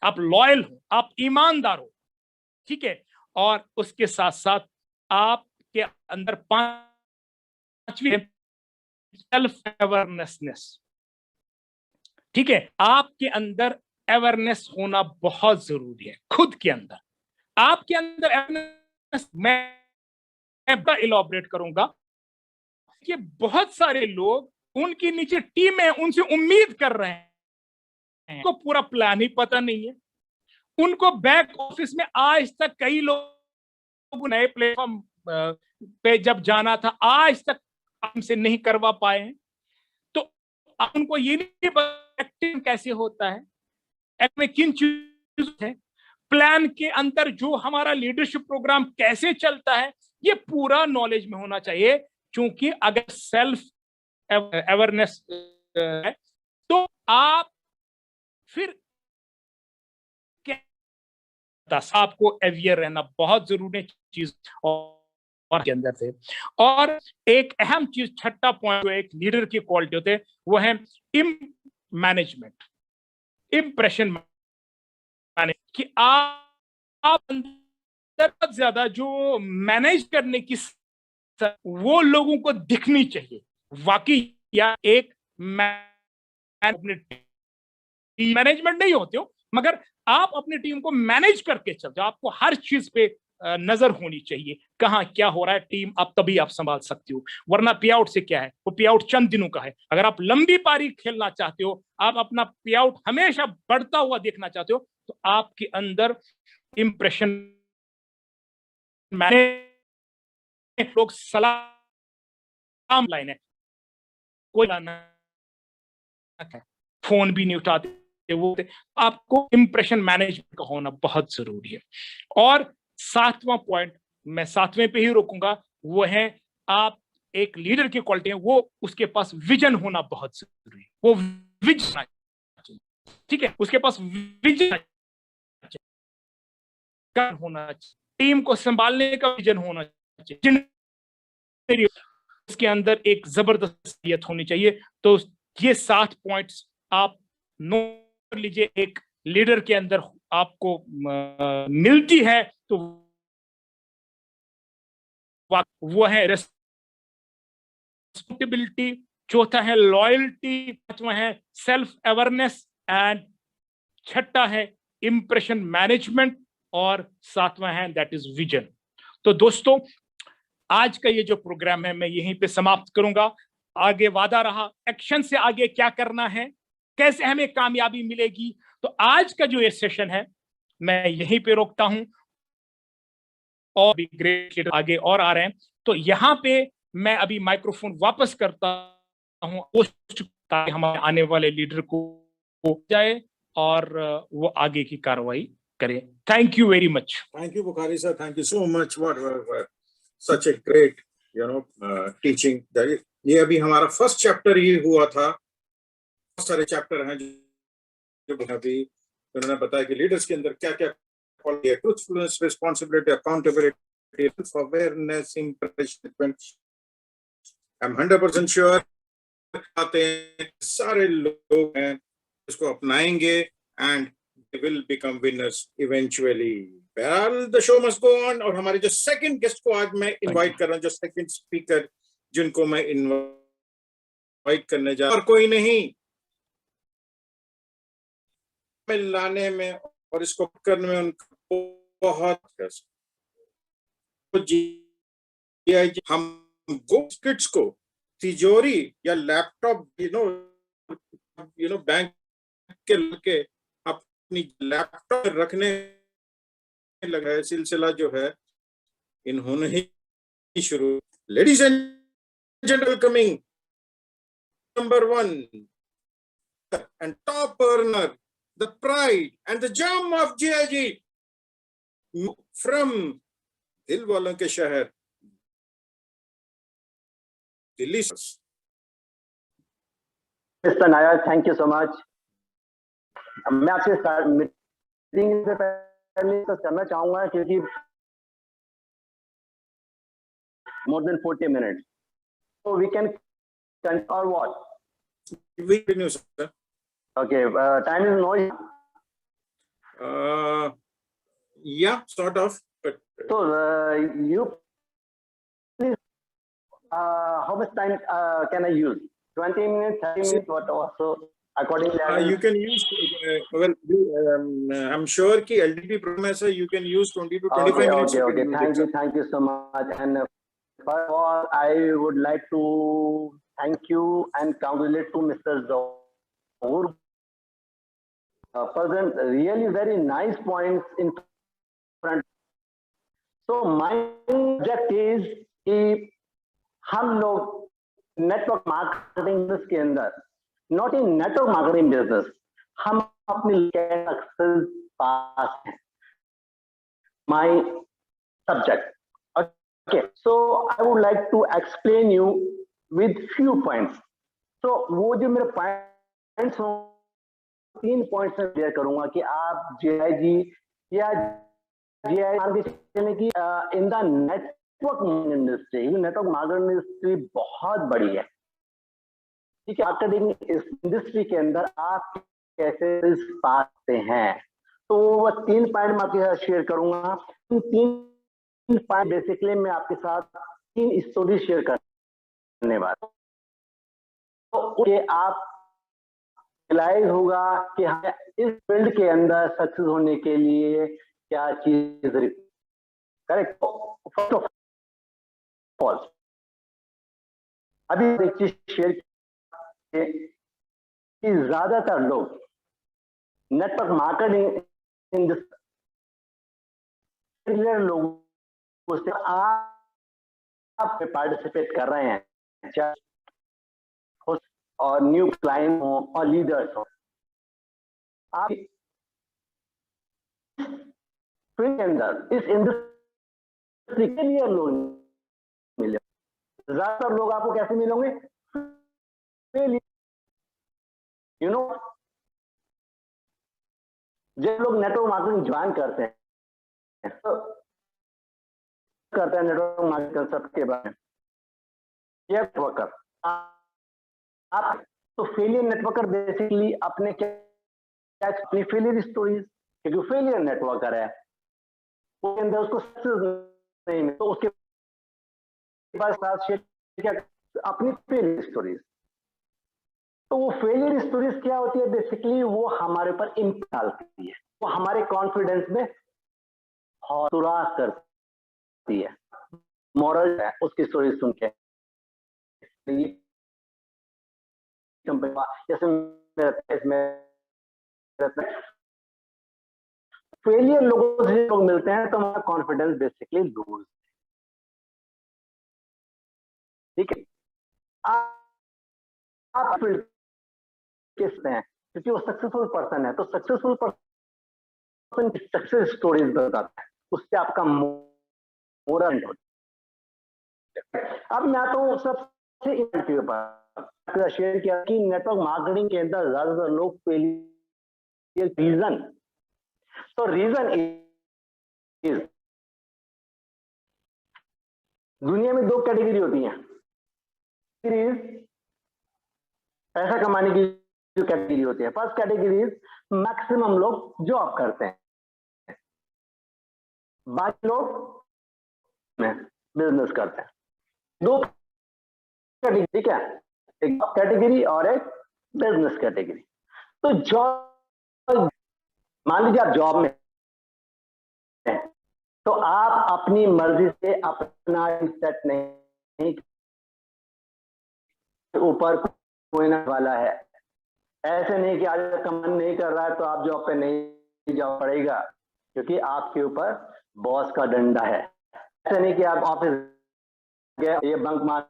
आप लॉयल हो, आप ईमानदार हो, ठीक है। और उसके साथ साथ आपके अंदर 5वीं सेल्फ अवेयरनेस, ठीक है। आपके अंदर अवेयरनेस होना बहुत जरूरी है, खुद के अंदर। आपके अंदर अवेयरनेस, मैं इलॉबरेट करूंगा कि बहुत सारे लोग, उनके नीचे टीम है, उनसे उम्मीद कर रहे हैं, को पूरा प्लान ही पता नहीं है। उनको बैक ऑफिस में आज तक कई लोग नए प्लेटफॉर्म पे जब जाना था, आज तक हमसे नहीं करवा पाए हैं। तो उनको ये नहीं पता कैसे होता है, में किन चीजों है, प्लान के अंदर जो हमारा लीडरशिप प्रोग्राम कैसे चलता है, ये पूरा नॉलेज में होना चाहिए। क्योंकि अगर सेल्फ अवेयरनेस है तो आप फिर आपको अवेयर रहना बहुत जरूरी है चीज और के अंदर से। और एक अहम चीज, छठा पॉइंट जो एक लीडर की क्वालिटी होते हैं, वो है मैनेजमेंट, इंप्रेशन मैनेज, कि आप अंदर ज्यादा जो मैनेज करने की, वो लोगों को दिखनी चाहिए वाकई। या एक मैनेजमेंट नहीं होते हो, मगर आप अपनी टीम को मैनेज करके चलते हो। आपको हर चीज पे नजर होनी चाहिए, कहां क्या हो रहा है टीम, आप तभी आप संभाल सकते हो। वरना पे आउट से क्या है, वो पे आउट चंद दिनों का है। अगर आप लंबी पारी खेलना चाहते हो, आप अपना पे आउट हमेशा बढ़ता हुआ देखना चाहते हो, तो आपके अंदर इंप्रेशन मैनेज, लोग सलाम लाइन है, कोई लाना है, फोन भी नहीं उठाते वो, आपको इंप्रेशन मैनेजमेंट का होना बहुत जरूरी है। और 7वां पॉइंट, मैं 7वें पे ही रोकूंगा, वो है आप एक लीडर की क्वालिटी है, वो उसके पास विजन होना बहुत जरूरी है। वो विजन, ठीक है, उसके पास विजन होना चाहिए, टीम को संभालने का विजन होना चाहिए, उसके अंदर एक जबरदस्त होनी चाहिए। तो ये 7 पॉइंट्स आप नोट कर लीजिए, एक लीडर के अंदर आपको मिलती है, तो वो है रिस्पॉन्सिबिलिटी, चौथा है लॉयल्टी, पांचवा है सेल्फ अवेयरनेस, एंड छठा है इंप्रेशन मैनेजमेंट, और 7वां है दैट इज विजन। तो दोस्तों, आज का ये जो प्रोग्राम है मैं यहीं पे समाप्त करूंगा। आगे वादा रहा एक्शन से आगे क्या करना है, कैसे हमें कामयाबी मिलेगी। तो आज का जो ये सेशन है मैं यहीं पे रोकता हूं, और भी ग्रेट लीडर आगे और आ रहे हैं। तो यहां पे मैं अभी माइक्रोफोन वापस करता हूं, ताकि हमारे आने वाले लीडर को जाए और वो आगे की कार्रवाई करें। Thank you very much. Thank you Bukhari sir, thank you so much. What such a great teaching. ये अभी हमारा फर्स्ट चैप्टर ही हुआ था, बहुत सारे चैप्टर हैं जो अभी उन्होंने बताया कि लीडर्स के अंदर क्या क्या क्वालिटी है, truthfulness, responsibility, accountability, awareness, impression. I am 100% sure आते हैं सारे लोग हैं इसको अपनाएंगे and they will become winners eventually. Well, the show must go on. और हमारे जो सेकंड गेस्ट को आज मैं इनवाइट कर रहा हूँ, जो सेकंड स्पीकर जिनको मैं इनवाइट करने जा रहा हूँ, और कोई नहीं मैं लाने में और इसको करने में उनका बहुत हम किड्स को तिजोरी या लैपटॉप बैंक के अपनी लैपटॉप रखने लगा है, सिलसिला जो है इन्होंने ही शुरू। Ladies and gentle coming number 1 and top earner, the pride and the gem of GIG from दिल वालों के शहर Delhi. Mister Nair, thank you so much. मैं आपसे मीटिंग से पहले करना चाहूंगा क्योंकि more than 40 minutes, so we can or what? We continue, sir. Okay, time is no. Yeah, sort of. But so you please, how much time can I use? 20 minutes, 30 minutes, what also? Accordingly, you can use. Well, I'm sure कि LDP program है, you can use 20 to 25 minutes. Okay. Thank you so much. And first of all, I would like to thank you and congratulate to Mr. Zohur. Present really very nice points in front. So my object is कि हम लोग network marketing business के अंदर, not in network marketing business, हम अपनी success पास हैं। My subject, okay, so I would like to explain you with few points. So वो जो मेरे पॉइंट्स हो, 3 पॉइंट्स में क्लियर करूंगा कि आप जीआईजी या जीआई मान के चलने की in the network industry, network marketing industry बहुत बड़ी है, ठीक है। मार्केटिंग इस इंडस्ट्री के अंदर आप कैसे पाते हैं, तो वो 3 पॉइंट मैं आपके साथ शेयर करूंगा। 3 पॉइंट बेसिकली मैं आपके साथ 3 स्टोरी शेयर करने वाला हूं, तो आप रियलाइज होगा कि हमें इस फील्ड के अंदर सक्सेस होने के लिए क्या चीज करेक्ट। फर्स्ट ऑफ ऑल अभी एक चीज शेयर कि ज्यादातर लोग नेटवर्क मार्केटिंग लोगों से आप पार्टिसिपेट कर रहे हैं, चाहे और न्यू क्लाइंट हो और लीडर्स हो, आप के अंदर इस इंडस्ट्री के लिए लोग मिले। ज्यादातर लोग आपको कैसे मिलोगे, यू नो, जब लोग नेटवर्क मार्केटिंग ज्वाइन करते हैं तो नेटवर्क मार्केटिंग कंसेप्ट के बारे में, ये नेटवर्कर आप तो फेलियर नेटवर्कर बेसिकली अपने क्या अपनी फेलियर स्टोरीज, क्योंकि फेलियर नेटवर्कर है उसके अंदर उसको सक्सेस नहीं मिले तो उसके पास शेयर अपनी फेलियर स्टोरीज। तो वो फेलियर स्टोरीज क्या होती है, बेसिकली वो हमारे ऊपर इम्पैक्ट डालती है, वो हमारे कॉन्फिडेंस में सुराग करती है। मॉरल है उसकी स्टोरी सुन के, जैसे फेलियर लोगों से लोग मिलते हैं तो हमारा कॉन्फिडेंस बेसिकली लूज, ठीक है। आप फील्ड किसमें हैं, क्योंकि वो सक्सेसफुल पर्सन है, तो सक्सेसफुल पर्सन की सक्सेस स्टोरीज बताता है, उससे आपका मोरल होता है। अब मैं तो सबसे इम्पोर्टेंट बात शेयर किया कि नेटवर्क मार्केटिंग के अंदर ज्यादातर लोग फेलियर रीजन, तो रीजन इज दुनिया में 2 कैटेगरी होती हैं। पैसा कमाने की जो कैटेगरी होती है, फर्स्ट कैटेगरी मैक्सिमम लोग जॉब करते हैं, बाकी लोग बिजनेस करते हैं। 2 कैटेगरी, ठीक है, एक कैटेगरी और एक बिजनेस कैटेगरी। तो जॉब, मान लीजिए आप जॉब में हैं, तो आप अपनी मर्जी से अपना सेट नहीं ऊपर कोई ना वाला है। ऐसे नहीं कि आज का मन नहीं कर रहा है तो आप जॉब पे नहीं जा पड़ेगा, क्योंकि आपके ऊपर बॉस का डंडा है। ऐसे नहीं कि आप ऑफिस गए, ये बंक मार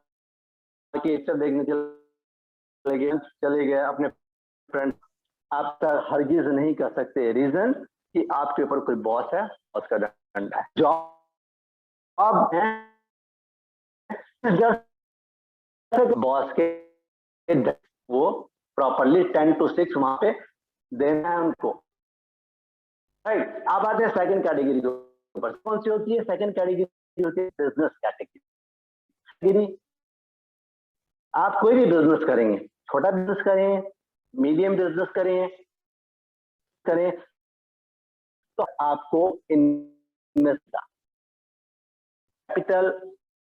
के देखने चले गए अपने फ्रेंड, आप हरगिज नहीं कर सकते। रीजन कि आपके ऊपर कोई बॉस है, बॉस का डंडा है। जॉब है बॉस के, वो प्रॉपरली 10 to 6 वहां पे देना है उनको, राइट। आप आते हैं सेकंड कैटेगरी के ऊपर। कौन सी होती है सेकंड कैटेगरी? होती है बिजनेस कैटेगरी। आप कोई भी बिजनेस करेंगे, छोटा बिजनेस करें, मीडियम बिजनेस करें तो आपको इन्वेस्ट कैपिटल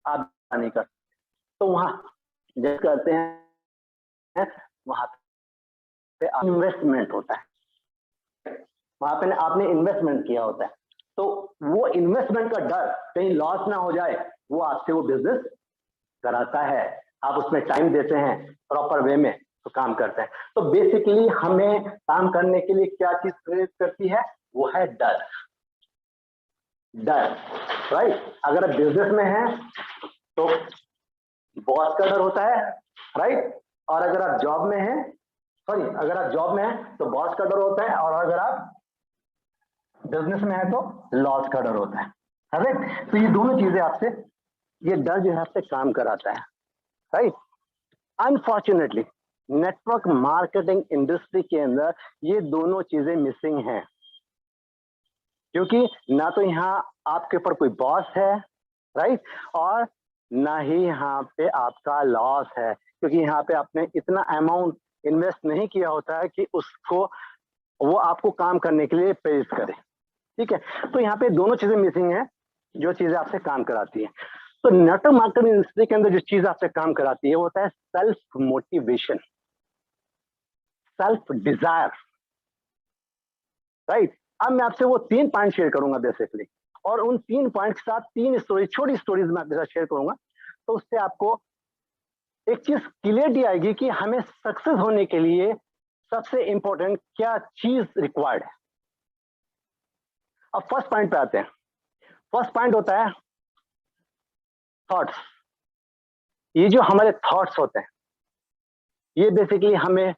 आप नहीं कर सकते। तो वहां जब करते हैं वहां पे इन्वेस्टमेंट होता है, वहां पे आपने इन्वेस्टमेंट किया होता है, तो वो इन्वेस्टमेंट का डर कहीं लॉस ना हो जाए, वो आपसे वो बिजनेस कराता है। आप उसमें टाइम देते हैं, प्रॉपर वे में तो काम करते हैं। तो बेसिकली हमें काम करने के लिए क्या चीज प्रेरित करती है? वो है डर। डर, राइट। अगर आप बिजनेस में हैं तो बॉस का डर होता है, राइट। और अगर आप जॉब में हैं, सॉरी, अगर आप जॉब में हैं तो बॉस का डर होता है, और अगर आप बिजनेस में है तो लॉस का डर होता है, राइट। तो ये दोनों चीजें आपसे, ये डर जो है आपसे काम कराता है, right. Unfortunately network marketing industry के अंदर ये दोनों चीजें मिसिंग हैं, क्योंकि ना तो यहाँ आपके ऊपर कोई बॉस है, राइट, और ना ही यहाँ पे आपका लॉस है, क्योंकि यहाँ पे आपने इतना अमाउंट इन्वेस्ट नहीं किया होता है कि उसको, वो आपको काम करने के लिए प्रेरित करे, ठीक है। तो यहाँ पे दोनों चीजें मिसिंग है जो चीजें आपसे काम कराती है। तो नेटवर्क मार्केटिंग इंडस्ट्री के अंदर जो चीज आपसे काम कराती है वो होता है self motivation, self desire, right. अब मैं आपसे वो 3 पॉइंट शेयर करूंगा बेसिकली, और उन 3 पॉइंट के साथ 3 स्टोरी, छोटी स्टोरीज में आपके साथ शेयर करूंगा, तो उससे आपको एक चीज क्लियरिटी आएगी कि हमें सक्सेस होने के लिए सबसे इंपॉर्टेंट क्या चीज रिक्वायर्ड है। अब फर्स्ट पॉइंट पे आते हैं। फर्स्ट पॉइंट होता है थॉट्स। ये जो हमारे थॉट्स होते हैं, ये बेसिकली हमें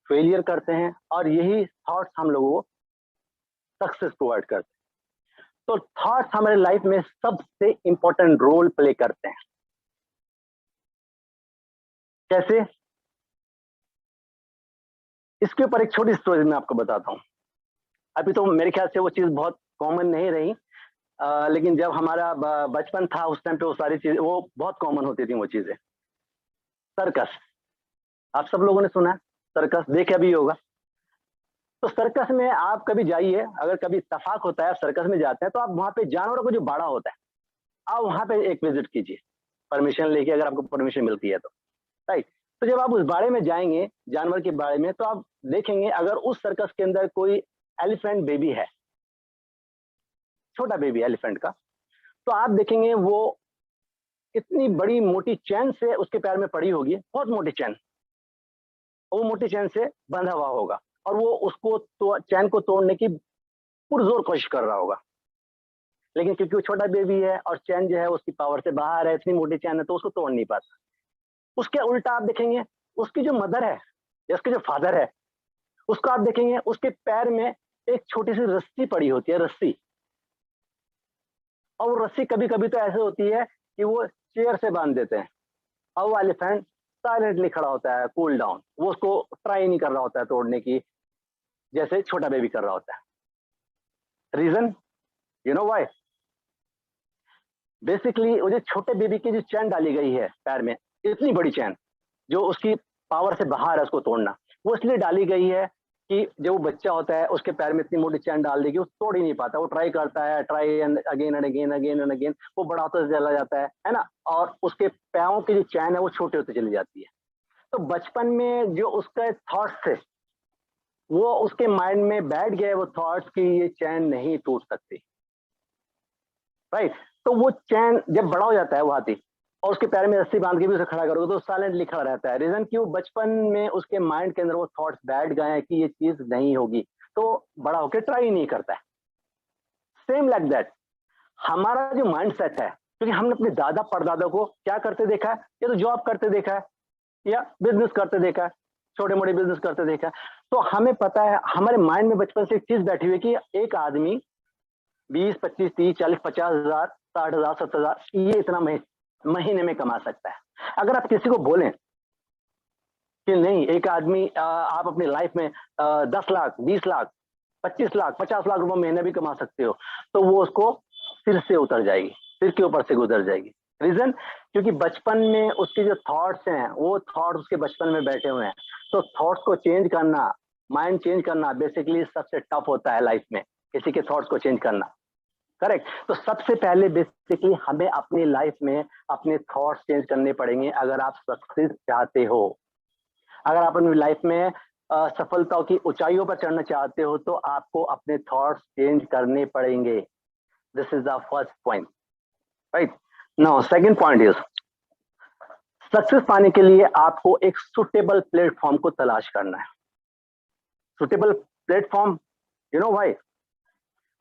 फेलियर करते हैं, और यही थॉट्स हम लोगों को सक्सेस प्रोवाइड करते हैं। तो थॉट्स हमारे लाइफ में सबसे इंपॉर्टेंट रोल प्ले करते हैं। कैसे? इसके ऊपर एक छोटी स्टोरी मैं आपको बताता हूं। अभी तो मेरे ख्याल से वो चीज बहुत कॉमन नहीं रही, लेकिन जब हमारा बचपन था उस टाइम पे वो सारी चीजें वो बहुत कॉमन होती थी वो चीजें। सर्कस, आप सब लोगों ने सुना है, सर्कस देखा भी होगा। तो सर्कस में आप कभी जाइए, अगर कभी इत्तेफाक होता है आप सर्कस में जाते हैं, तो आप वहां पे जानवरों का जो बाड़ा होता है, आप वहां पे एक विजिट कीजिए, परमिशन लेके, अगर आपको परमिशन मिलती है तो, राइट। तो जब आप उस बाड़े में जाएंगे, जानवर के बाड़े में, तो आप देखेंगे अगर उस सर्कस के अंदर कोई एलिफेंट बेबी है, छोटा बेबी एलिफेंट का, तो आप देखेंगे वो इतनी बड़ी मोटी चैन से उसके पैर में पड़ी होगी, बहुत मोटी चैन, वो मोटी चैन से बंधा हुआ होगा, और वो उसको तो चैन को तोड़ने की पुरजोर कोशिश कर रहा होगा, लेकिन क्योंकि वो छोटा बेबी है और चैन जो है उसकी पावर से बाहर है, इतनी मोटी चैन है, तो उसको तोड़ नहीं पाता। उसके उल्टा आप देखेंगे उसकी जो मदर है या उसके जो फादर है, उसको आप देखेंगे उसके पैर में एक छोटी सी रस्सी पड़ी होती है, रस्सी। और वो रस्सी कभी कभी तो ऐसे होती है कि वो चेयर से बांध देते हैं, और वो एलिफेंट साइलेंटली खड़ा होता है, कूल डाउन, वो उसको ट्राई नहीं कर रहा होता है तोड़ने की, जैसे छोटा बेबी कर रहा होता है। Reason, you know why? Basically वो जो छोटे बेबी की जो चैन डाली गई है पैर में, इतनी बड़ी चैन जो उसकी पावर से बाहर है उसको तोड़ना, वो इसलिए डाली गई है कि जब वो बच्चा होता है उसके पैर में इतनी मोटी चैन डाल देगी, वो तोड़ ही नहीं पाता, वो ट्राई करता है, try and again and again, again and again, वो बड़ा होता चला जाता है ना, और उसके पैरों की जो चैन है वो छोटे होते चली जाती है। तो बचपन में जो उसके थॉट्स थे, वो उसके माइंड में बैठ गए वो थॉट्स कि ये चैन नहीं टूट सकती, राइट। तो वो चैन जब बड़ा हो जाता है वो हाथी, और उसके पैर में रस्सी बांध के भी उसे खड़ा करोगे तो साइलेंटली खड़ा रहता है। रीजन क्यों? बचपन में उसके माइंड के अंदर वो थॉट्स बैठ गए हैं कि ये चीज नहीं होगी, तो बड़ा होकर ट्राई ही नहीं करता है। सेम लाइक दैट हमारा जो माइंड सेट है, क्योंकि हमने अपने दादा परदादा को क्या करते देखा है, या तो जॉब करते देखा है या बिजनेस करते देखा है, छोटे मोटे बिजनेस करते देखा है, तो हमें पता है, हमारे माइंड में बचपन से एक चीज बैठी हुई है कि एक आदमी 20, 25, 30, 40, 50,000, 60,000, 70,000 ये इतना महीने में कमा सकता है। अगर आप किसी को बोलें कि नहीं, एक आदमी आप अपनी लाइफ में 10 लाख, 20 लाख, 25 लाख, 50 लाख रुपए महीने भी कमा सकते हो, तो वो उसको सिर से उतर जाएगी, सिर के ऊपर से गुजर जाएगी। रीजन क्योंकि बचपन में उसके जो थॉट्स हैं वो थॉट्स उसके बचपन में बैठे हुए हैं। तो थॉट्स को चेंज करना, माइंड चेंज करना बेसिकली सबसे टफ होता है लाइफ में, किसी के थॉट्स को चेंज करना। करेक्ट। तो सबसे पहले बेसिकली हमें अपनी लाइफ में अपने थॉट्स चेंज करने पड़ेंगे अगर आप सक्सेस चाहते हो। अगर आप अपनी लाइफ में सफलता की ऊंचाइयों पर चढ़ना चाहते हो तो आपको अपने थॉट्स चेंज करने पड़ेंगे। This is the first point, right. Now second point is success पाने के लिए आपको एक सुटेबल प्लेटफॉर्म को तलाश करना है। Suitable platform, you know why?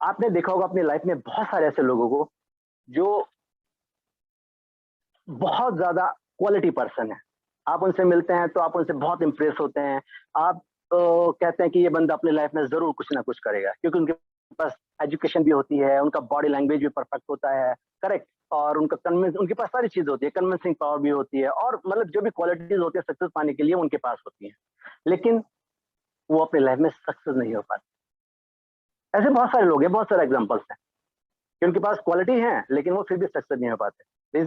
आपने देखा होगा अपनी लाइफ में बहुत सारे ऐसे लोगों को जो बहुत ज्यादा क्वालिटी पर्सन है। आप उनसे मिलते हैं तो आप उनसे बहुत इंप्रेस होते हैं। आप कहते हैं कि ये बंदा अपनी लाइफ में जरूर कुछ ना कुछ करेगा, क्योंकि उनके पास एजुकेशन भी होती है, उनका बॉडी लैंग्वेज भी परफेक्ट होता है, करेक्ट, और उनका कन्विंस, उनके पास सारी चीज होती है, कन्विंसिंग पावर भी होती है, और मतलब जो भी क्वालिटीज होती है सक्सेस पाने के लिए उनके पास होती है, लेकिन वो अपनी लाइफ में सक्सेस नहीं हो पाते। ऐसे बहुत सारे लोग हैं, बहुत सारे एग्जाम्पल्स हैं कि उनके पास क्वालिटी है लेकिन वो फिर भी सक्सेस नहीं हो पाते।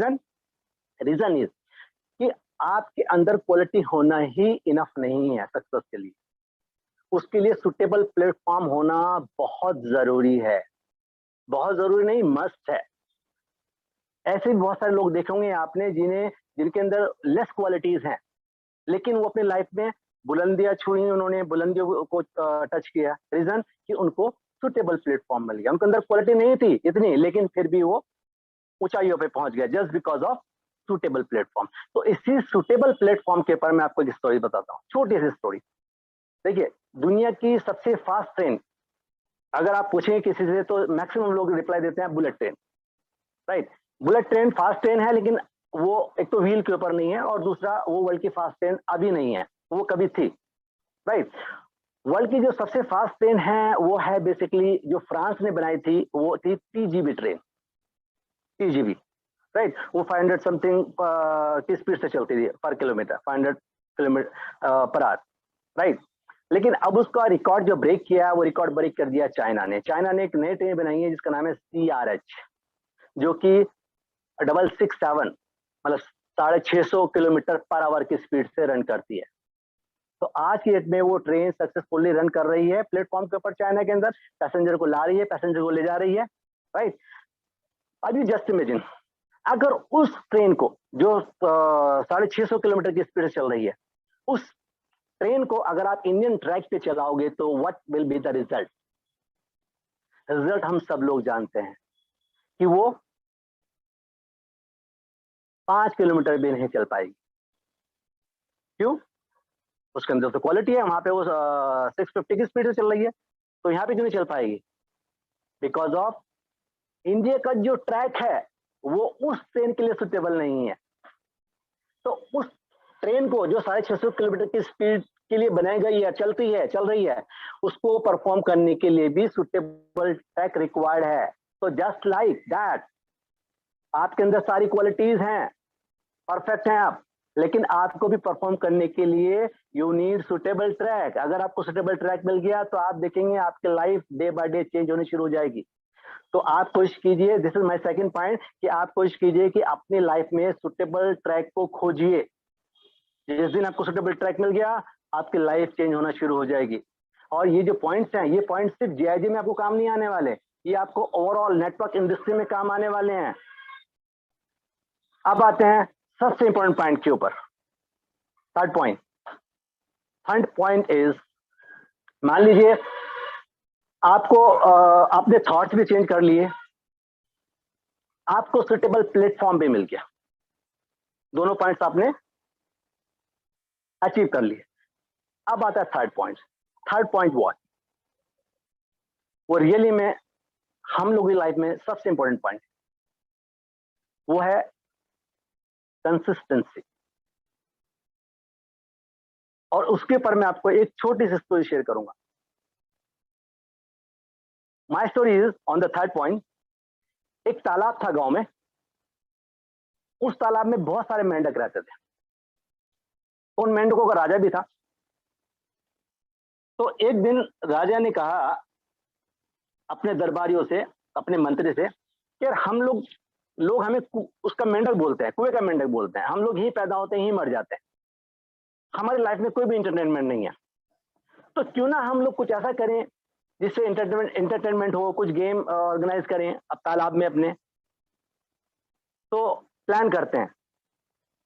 रीजन इज कि आपके अंदर क्वालिटी होना ही इनफ नहीं है सक्सेस के लिए। उसके लिए सुटेबल प्लेटफॉर्म होना बहुत जरूरी है, बहुत जरूरी नहीं, मस्ट है। ऐसे भी बहुत सारे लोग देखे होंगे आपने जिनके अंदर लेस क्वालिटीज हैं, लेकिन वो अपनी लाइफ में बुलंदियां छुई, उन्होंने बुलंदियों को टच किया। रीजन कि उनको सुटेबल प्लेटफॉर्म मिल गया। उनके अंदर क्वालिटी नहीं थी इतनी, लेकिन फिर भी वो ऊंचाइयों पे पहुंच गया just because of suitable platform. तो इसी सुटेबल प्लेटफॉर्म के ऊपर मैं आपको एक स्टोरी बताता हूँ, छोटी सी स्टोरी। देखिए, दुनिया की सबसे फास्ट ट्रेन अगर आप पूछेंगे किसी से तो मैक्सिमम लोग रिप्लाई देते हैं bullet train, right. Bullet train fast train है, लेकिन वो एक तो व्हील के ऊपर नहीं है, और दूसरा वो वर्ल्ड की फास्ट ट्रेन अभी नहीं है, वो कभी थी, राइट। वर्ल्ड की जो सबसे फास्ट ट्रेन है वो है बेसिकली जो फ्रांस ने बनाई थी, वो थी TGV ट्रेन, TGV, राइट। वो 500 समथिंग की स्पीड से चलती थी पर kilometre, 500 kilometre per hour, right. लेकिन अब उसका रिकॉर्ड जो ब्रेक किया, वो रिकॉर्ड ब्रेक कर दिया चाइना ने। चाइना ने एक नई ट्रेन बनाई है जिसका नाम है CRH, जो कि 667 मतलब 650 किलोमीटर पर आवर की स्पीड से रन करती है। तो आज की डेट में वो ट्रेन सक्सेसफुली रन कर रही है प्लेटफॉर्म के ऊपर चाइना के अंदर, पैसेंजर को ला रही है, पैसेंजर को ले जा रही है, राइट। अभी जस्ट इमेजिन अगर उस ट्रेन को जो 650 किलोमीटर की स्पीड से चल रही है, उस ट्रेन को अगर आप इंडियन ट्रैक पे चलाओगे तो what will be the result? Result हम सब लोग जानते हैं कि वो 5 किलोमीटर भी नहीं चल पाएगी। क्यों? उसके अंदर तो क्वालिटी है, वहां पे वो 650 की स्पीड से चल रही है, तो यहाँ पे क्यों नहीं चल पाएगी? बिकॉज ऑफ इंडिया का जो ट्रैक है वो उस ट्रेन के लिए सुटेबल नहीं है। तो उस ट्रेन को जो 650 किलोमीटर की स्पीड के लिए बनाई गई है, चल रही है, उसको परफॉर्म करने के लिए भी सुटेबल ट्रैक रिक्वायर्ड है। तो जस्ट लाइक दैट आपके अंदर सारी क्वालिटीज हैं, परफेक्ट हैं आप, लेकिन आपको भी परफॉर्म करने के लिए यू नीड सुटेबल ट्रैक। अगर आपको सुटेबल ट्रैक मिल गया तो आप देखेंगे आपकी life day by day change होनी शुरू हो जाएगी। तो आप कोशिश कीजिए, this is my second point, कि आप कोशिश कीजिए कि अपनी लाइफ में सुटेबल ट्रैक को खोजिए। जिस दिन आपको सुटेबल ट्रैक मिल गया, आपकी लाइफ चेंज होना शुरू हो जाएगी। और ये जो पॉइंट्स हैं, ये पॉइंट्स सिर्फ JIG में आपको काम नहीं आने वाले, ये आपको ओवरऑल नेटवर्क इंडस्ट्री में काम आने वाले हैं। अब आते हैं सबसे इंपॉर्टेंट पॉइंट के ऊपर, थर्ड पॉइंट इज, मान लीजिए आपको आपने थॉट्स भी चेंज कर लिए, आपको सुटेबल प्लेटफॉर्म भी मिल गया, दोनों पॉइंट्स आपने अचीव कर लिए। अब आता है थर्ड पॉइंट। थर्ड पॉइंट वो रियली में हम लोगों की लाइफ में सबसे इंपॉर्टेंट पॉइंट, वो है कंसिस्टेंसी। और उसके ऊपर मैं आपको एक छोटी सी स्टोरी शेयर करूंगा। My story is on the third point. एक तालाब था गांव में, उस तालाब में बहुत सारे मेंढक रहते थे। उन मेंढकों का राजा भी था। तो एक दिन राजा ने कहा अपने दरबारियों से, अपने मंत्री से, कि यार हम लोग हमें उसका मेंढक बोलते हैं, कुएं का मेंढक बोलते हैं, हम लोग ही पैदा होते हैं ही मर जाते हैं, हमारी लाइफ में कोई भी इंटरटेनमेंट नहीं है। तो क्यों ना हम लोग कुछ ऐसा करें जिससे एंटरटेनमेंट हो, कुछ गेम ऑर्गेनाइज करें अब तालाब में अपने। तो प्लान करते हैं,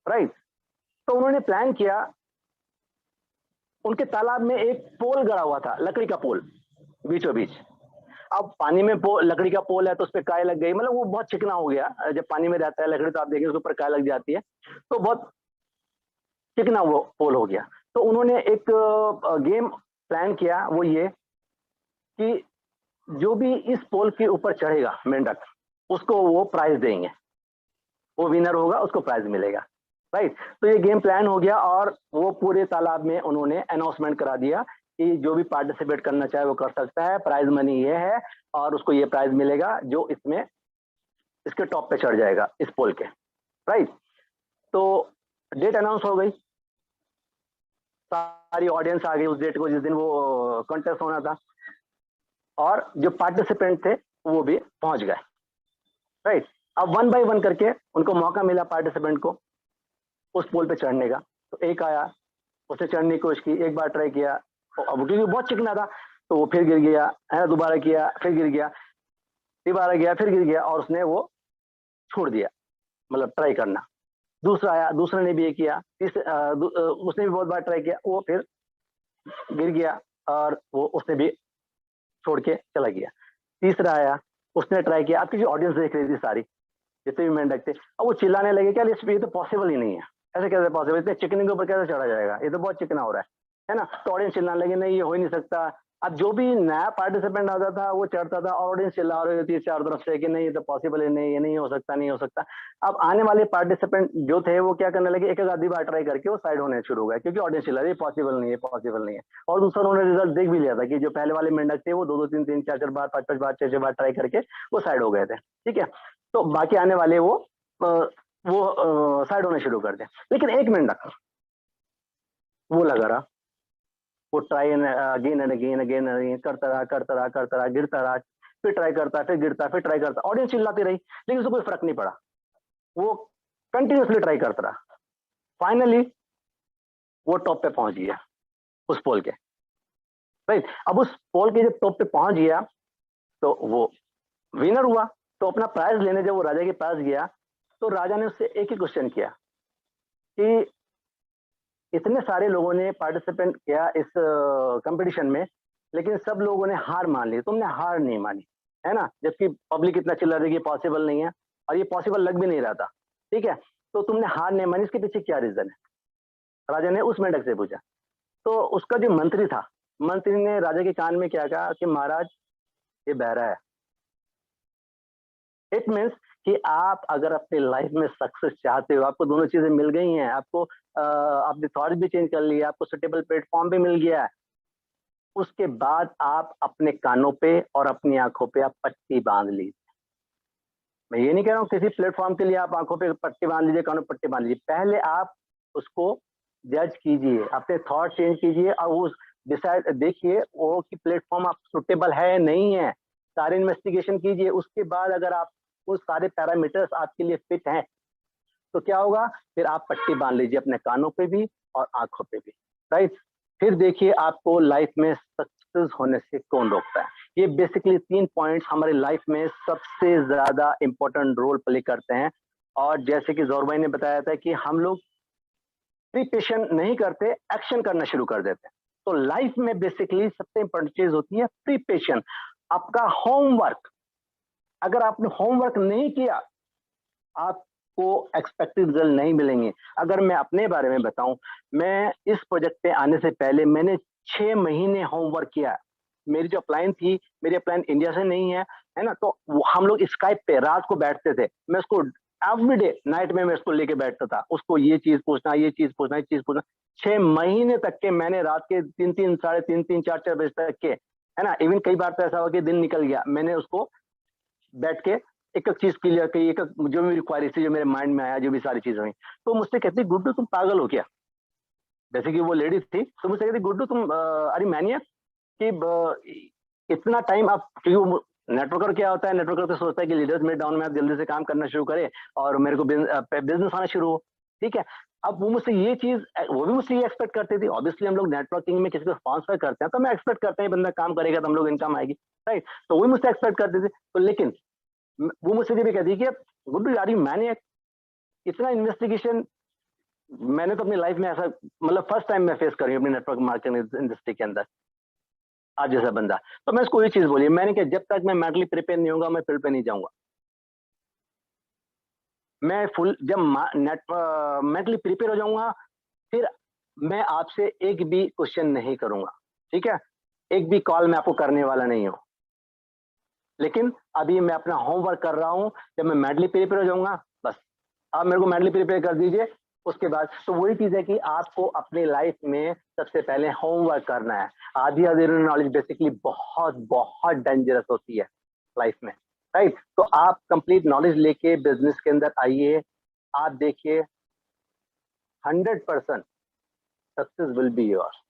राइट। तो उन्होंने प्लान किया, उनके तालाब में एक पोल गड़ा हुआ था, लकड़ी का पोल बीचों बीच। अब पानी में लकड़ी का पोल है तो उस पर काय लग गई, मतलब वो बहुत चिकना हो गया। जब पानी में रहता है लकड़ी तो आप देखेंगे उसके ऊपर काय लग जाती है, तो बहुत चिकना वो पोल हो गया। तो उन्होंने एक गेम प्लान किया, वो ये कि जो भी इस पोल के ऊपर चढ़ेगा मेंढक, उसको वो प्राइज देंगे, वो विनर होगा उसको प्राइज मिलेगा, राइट। तो ये गेम प्लान हो गया और वो पूरे तालाब में उन्होंने अनाउंसमेंट करा दिया कि जो भी पार्टिसिपेट करना चाहे वो कर सकता है, प्राइज मनी ये है और उसको ये प्राइज मिलेगा जो इसमें इसके टॉप पे चढ़ जाएगा इस पोल के, राइट। तो डेट अनाउंस हो गई, सारी ऑडियंस आ गई उस डेट को जिस दिन वो कॉन्टेस्ट होना था, और जो पार्टिसिपेंट थे वो भी पहुंच गए, राइट। अब 1 बाय 1 करके उनको मौका मिला पार्टिसिपेंट को उस पोल पे चढ़ने का। तो एक आया, उसने चढ़ने की कोशिश की, एक बार ट्राई किया, अब क्योंकि बहुत चिकना था तो वो फिर गिर गया, है, दोबारा किया फिर गिर गया, दोबारा गया फिर गिर गया, और उसने वो छोड़ दिया, मतलब ट्राई करना। दूसरा आया, दूसरे ने भी ये किया, उसने भी बहुत बार ट्राई किया, वो फिर गिर गया और वो उसने भी छोड़ के चला गया। तीसरा आया, उसने ट्राई किया। आपकी जो ऑडियंस देख रही थी सारी, जितने भी मेंढक थे, अब वो चिल्लाने लगे क्या ये तो पॉसिबल ही नहीं है, ऐसे कैसे पॉसिबल, इतने चिकने के ऊपर कैसे चढ़ा जाएगा, ये तो बहुत चिकना हो रहा है ना। तो ऑडियंस चिल्लाने लगे नहीं ये हो ही नहीं सकता। अब जो भी नया पार्टिसिपेंट आता था वो चढ़ता था, ऑडियंस चिल्ला रही होती है चारों तरफ से कि नहीं ये तो पॉसिबल ही नहीं, ये नहीं हो सकता, नहीं हो सकता। अब आने वाले पार्टिसिपेंट जो थे वो क्या करने लगे, एक एक आधी बार ट्राई करके वो साइड होने शुरू हो गए, क्योंकि ऑडियंस चिल्ला रही है पॉसिबल नहीं है, पॉसिबल नहीं है। और दूसरा उन्होंने रिजल्ट देख भी लिया था कि जो पहले वाले मेंढक थे वो 2-2 3-3 4-4 बार 5-5 बार 6-6 बार ट्राई करके वो साइड हो गए थे, ठीक है। तो बाकी आने वाले वो साइड होने शुरू कर दे। लेकिन एक मेंढक वो लगा रहा, वो ट्राई अगेन एंड अगेन करता रहा, गिरता रहा, फिर ट्राई करता, फिर गिरता, फिर ट्राई करता। ऑडियंस चिल्लाती रही लेकिन उसको कोई फर्क नहीं पड़ा, वो कंटिन्यूसली ट्राई करता रहा। फाइनली वो टॉप पे पहुंच गया उस पोल के, राइट। अब उस पोल के जब टॉप पे पहुंच गया तो वो विनर हुआ। तो अपना प्राइज लेने जब वो राजा के पास गया तो राजा ने उससे एक ही क्वेश्चन किया कि इतने सारे लोगों ने पार्टिसिपेंट किया इस कंपटीशन में, लेकिन सब लोगों ने हार मान ली, तुमने हार नहीं मानी, है ना, जबकि पब्लिक इतना चिल्ला रही है कि पॉसिबल नहीं है और ये पॉसिबल लग भी नहीं रहा था, ठीक है। तो तुमने हार नहीं मानी, इसके पीछे क्या रीजन है, राजा ने उस मेंढक से पूछा। तो उसका जो मंत्री था, मंत्री ने राजा के कान में क्या कहा कि महाराज ये बहरा है। इट मीन्स कि आप अगर अपनी लाइफ में सक्सेस चाहते हो, आपको दोनों चीजें मिल गई हैं, आपको आपने थॉट भी चेंज कर लिया, आपको सुटेबल प्लेटफॉर्म भी मिल गया है, उसके बाद आप अपने कानों पे और अपनी आंखों पे आप पट्टी बांध लीजिए। मैं ये नहीं कह रहा हूँ किसी प्लेटफॉर्म के लिए आप आंखों पे पट्टी बांध लीजिए, कानों पे पट्टी बांध लीजिए, पहले आप उसको जज कीजिए, अपने थॉट चेंज कीजिए और उस डिसाइड देखिए वो कि प्लेटफॉर्म आप सुटेबल है नहीं है, सारे इन्वेस्टिगेशन कीजिए। उसके बाद अगर आप वो सारे पैरामीटर्स आपके लिए फिट हैं तो क्या होगा, फिर आप पट्टी बांध लीजिए अपने कानों पे भी और आंखों पे भी, राइट। फिर देखिए आपको लाइफ में सक्सेस होने से कौन रोकता है। ये बेसिकली 3 पॉइंट्स हमारी लाइफ में सबसे ज्यादा इंपॉर्टेंट रोल प्ले करते हैं। और जैसे कि जौहर भाई ने बताया था कि हम लोग प्रिपरेशन नहीं करते, एक्शन करना शुरू कर देते हैं। तो लाइफ में बेसिकली सबसे इंपॉर्टेंट चीज होती है प्रिपरेशन, आपका होमवर्क। अगर आपने होमवर्क नहीं किया, आप आपको एक्सपेक्टेड रिजल्ट नहीं मिलेंगे। अगर मैं अपने बारे में बताऊं, मैं इस प्रोजेक्ट पे आने से पहले मैंने 6 महीने होमवर्क किया। मेरी जो अपलाइन थी, मेरी अपलाइन इंडिया से नहीं है ना, तो हम लोग स्काइप पे रात को बैठते थे, मैं उसको एवरीडे नाइट में मैं उसको लेके बैठता था, उसको ये चीज पूछना, ये चीज पूछना, ये चीज पूछना। 6 महीने तक के मैंने रात के 3-3, साढ़े 3-3, 4-4 बजे तक के, है ना, इवन कई बार तो ऐसा हुआ कि दिन निकल गया, मैंने उसको बैठ के एक एक चीज क्लियर की, एक जो मेरी क्वारी थी, जो मेरे माइंड में आया, जो भी सारी चीजें हुई, तो मुझसे कहती गुड्डू तुम पागल हो क्या। जैसे कि वो लेडी थी तो मुझसे कहती गुड्डू तुम अरे मैनिया कि इतना टाइम आप, क्योंकि नेटवर्कर क्या होता है, नेटवर्कर तो सोचता है कि लीडर्स मेरे डाउन में आप जल्दी से काम करना शुरू करें और मेरे को बिजनेस आना शुरू हो, ठीक है। अब वो मुझसे ये चीज, वो भी मुझसे ये एक्सपेक्ट करती थी। ऑब्वियसली हम लोग नेटवर्किंग में किसी को स्पॉन्सर करते हैं तो मैं एक्सपेक्ट करते हैं बंदा काम करेगा तो हम लोग इनकम आएगी, राइट। तो वही मुझसे एक्सपेक्ट करते थे। तो लेकिन वो मुझसे ये भी कहती कि गुड्डू यार मैंने इतना इन्वेस्टिगेशन मैंने तो अपनी लाइफ में ऐसा, मतलब फर्स्ट टाइम मैं फेस कर रही हूँ अपनी नेटवर्क मार्केटिंग इंडस्ट्री के अंदर आज जैसा बंदा। तो मैं उसको ये चीज बोली, मैंने कहा जब तक मैं मेंटली प्रिपेयर नहीं होगा मैं फील्ड पे नहीं जाऊंगा। मैं फुल जब मेंटली प्रिपेयर हो जाऊंगा फिर मैं आपसे एक भी क्वेश्चन नहीं करूंगा, ठीक है। एक भी कॉल मैं आपको करने वाला नहीं हूं। लेकिन अभी मैं अपना होमवर्क कर रहा हूं, जब मैं मेंटली प्रिपेयर हो जाऊंगा बस आप मेरे को मेंटली प्रिपेयर कर दीजिए। उसके बाद तो वही चीज है कि आपको अपनी लाइफ में सबसे पहले होमवर्क करना है। आधी अधूरी नॉलेज बेसिकली बहुत बहुत डेंजरस होती है लाइफ में, राइट। तो आप कंप्लीट नॉलेज लेके बिजनेस के अंदर आइए, आप देखिए 100% सक्सेस विल बी योर्स।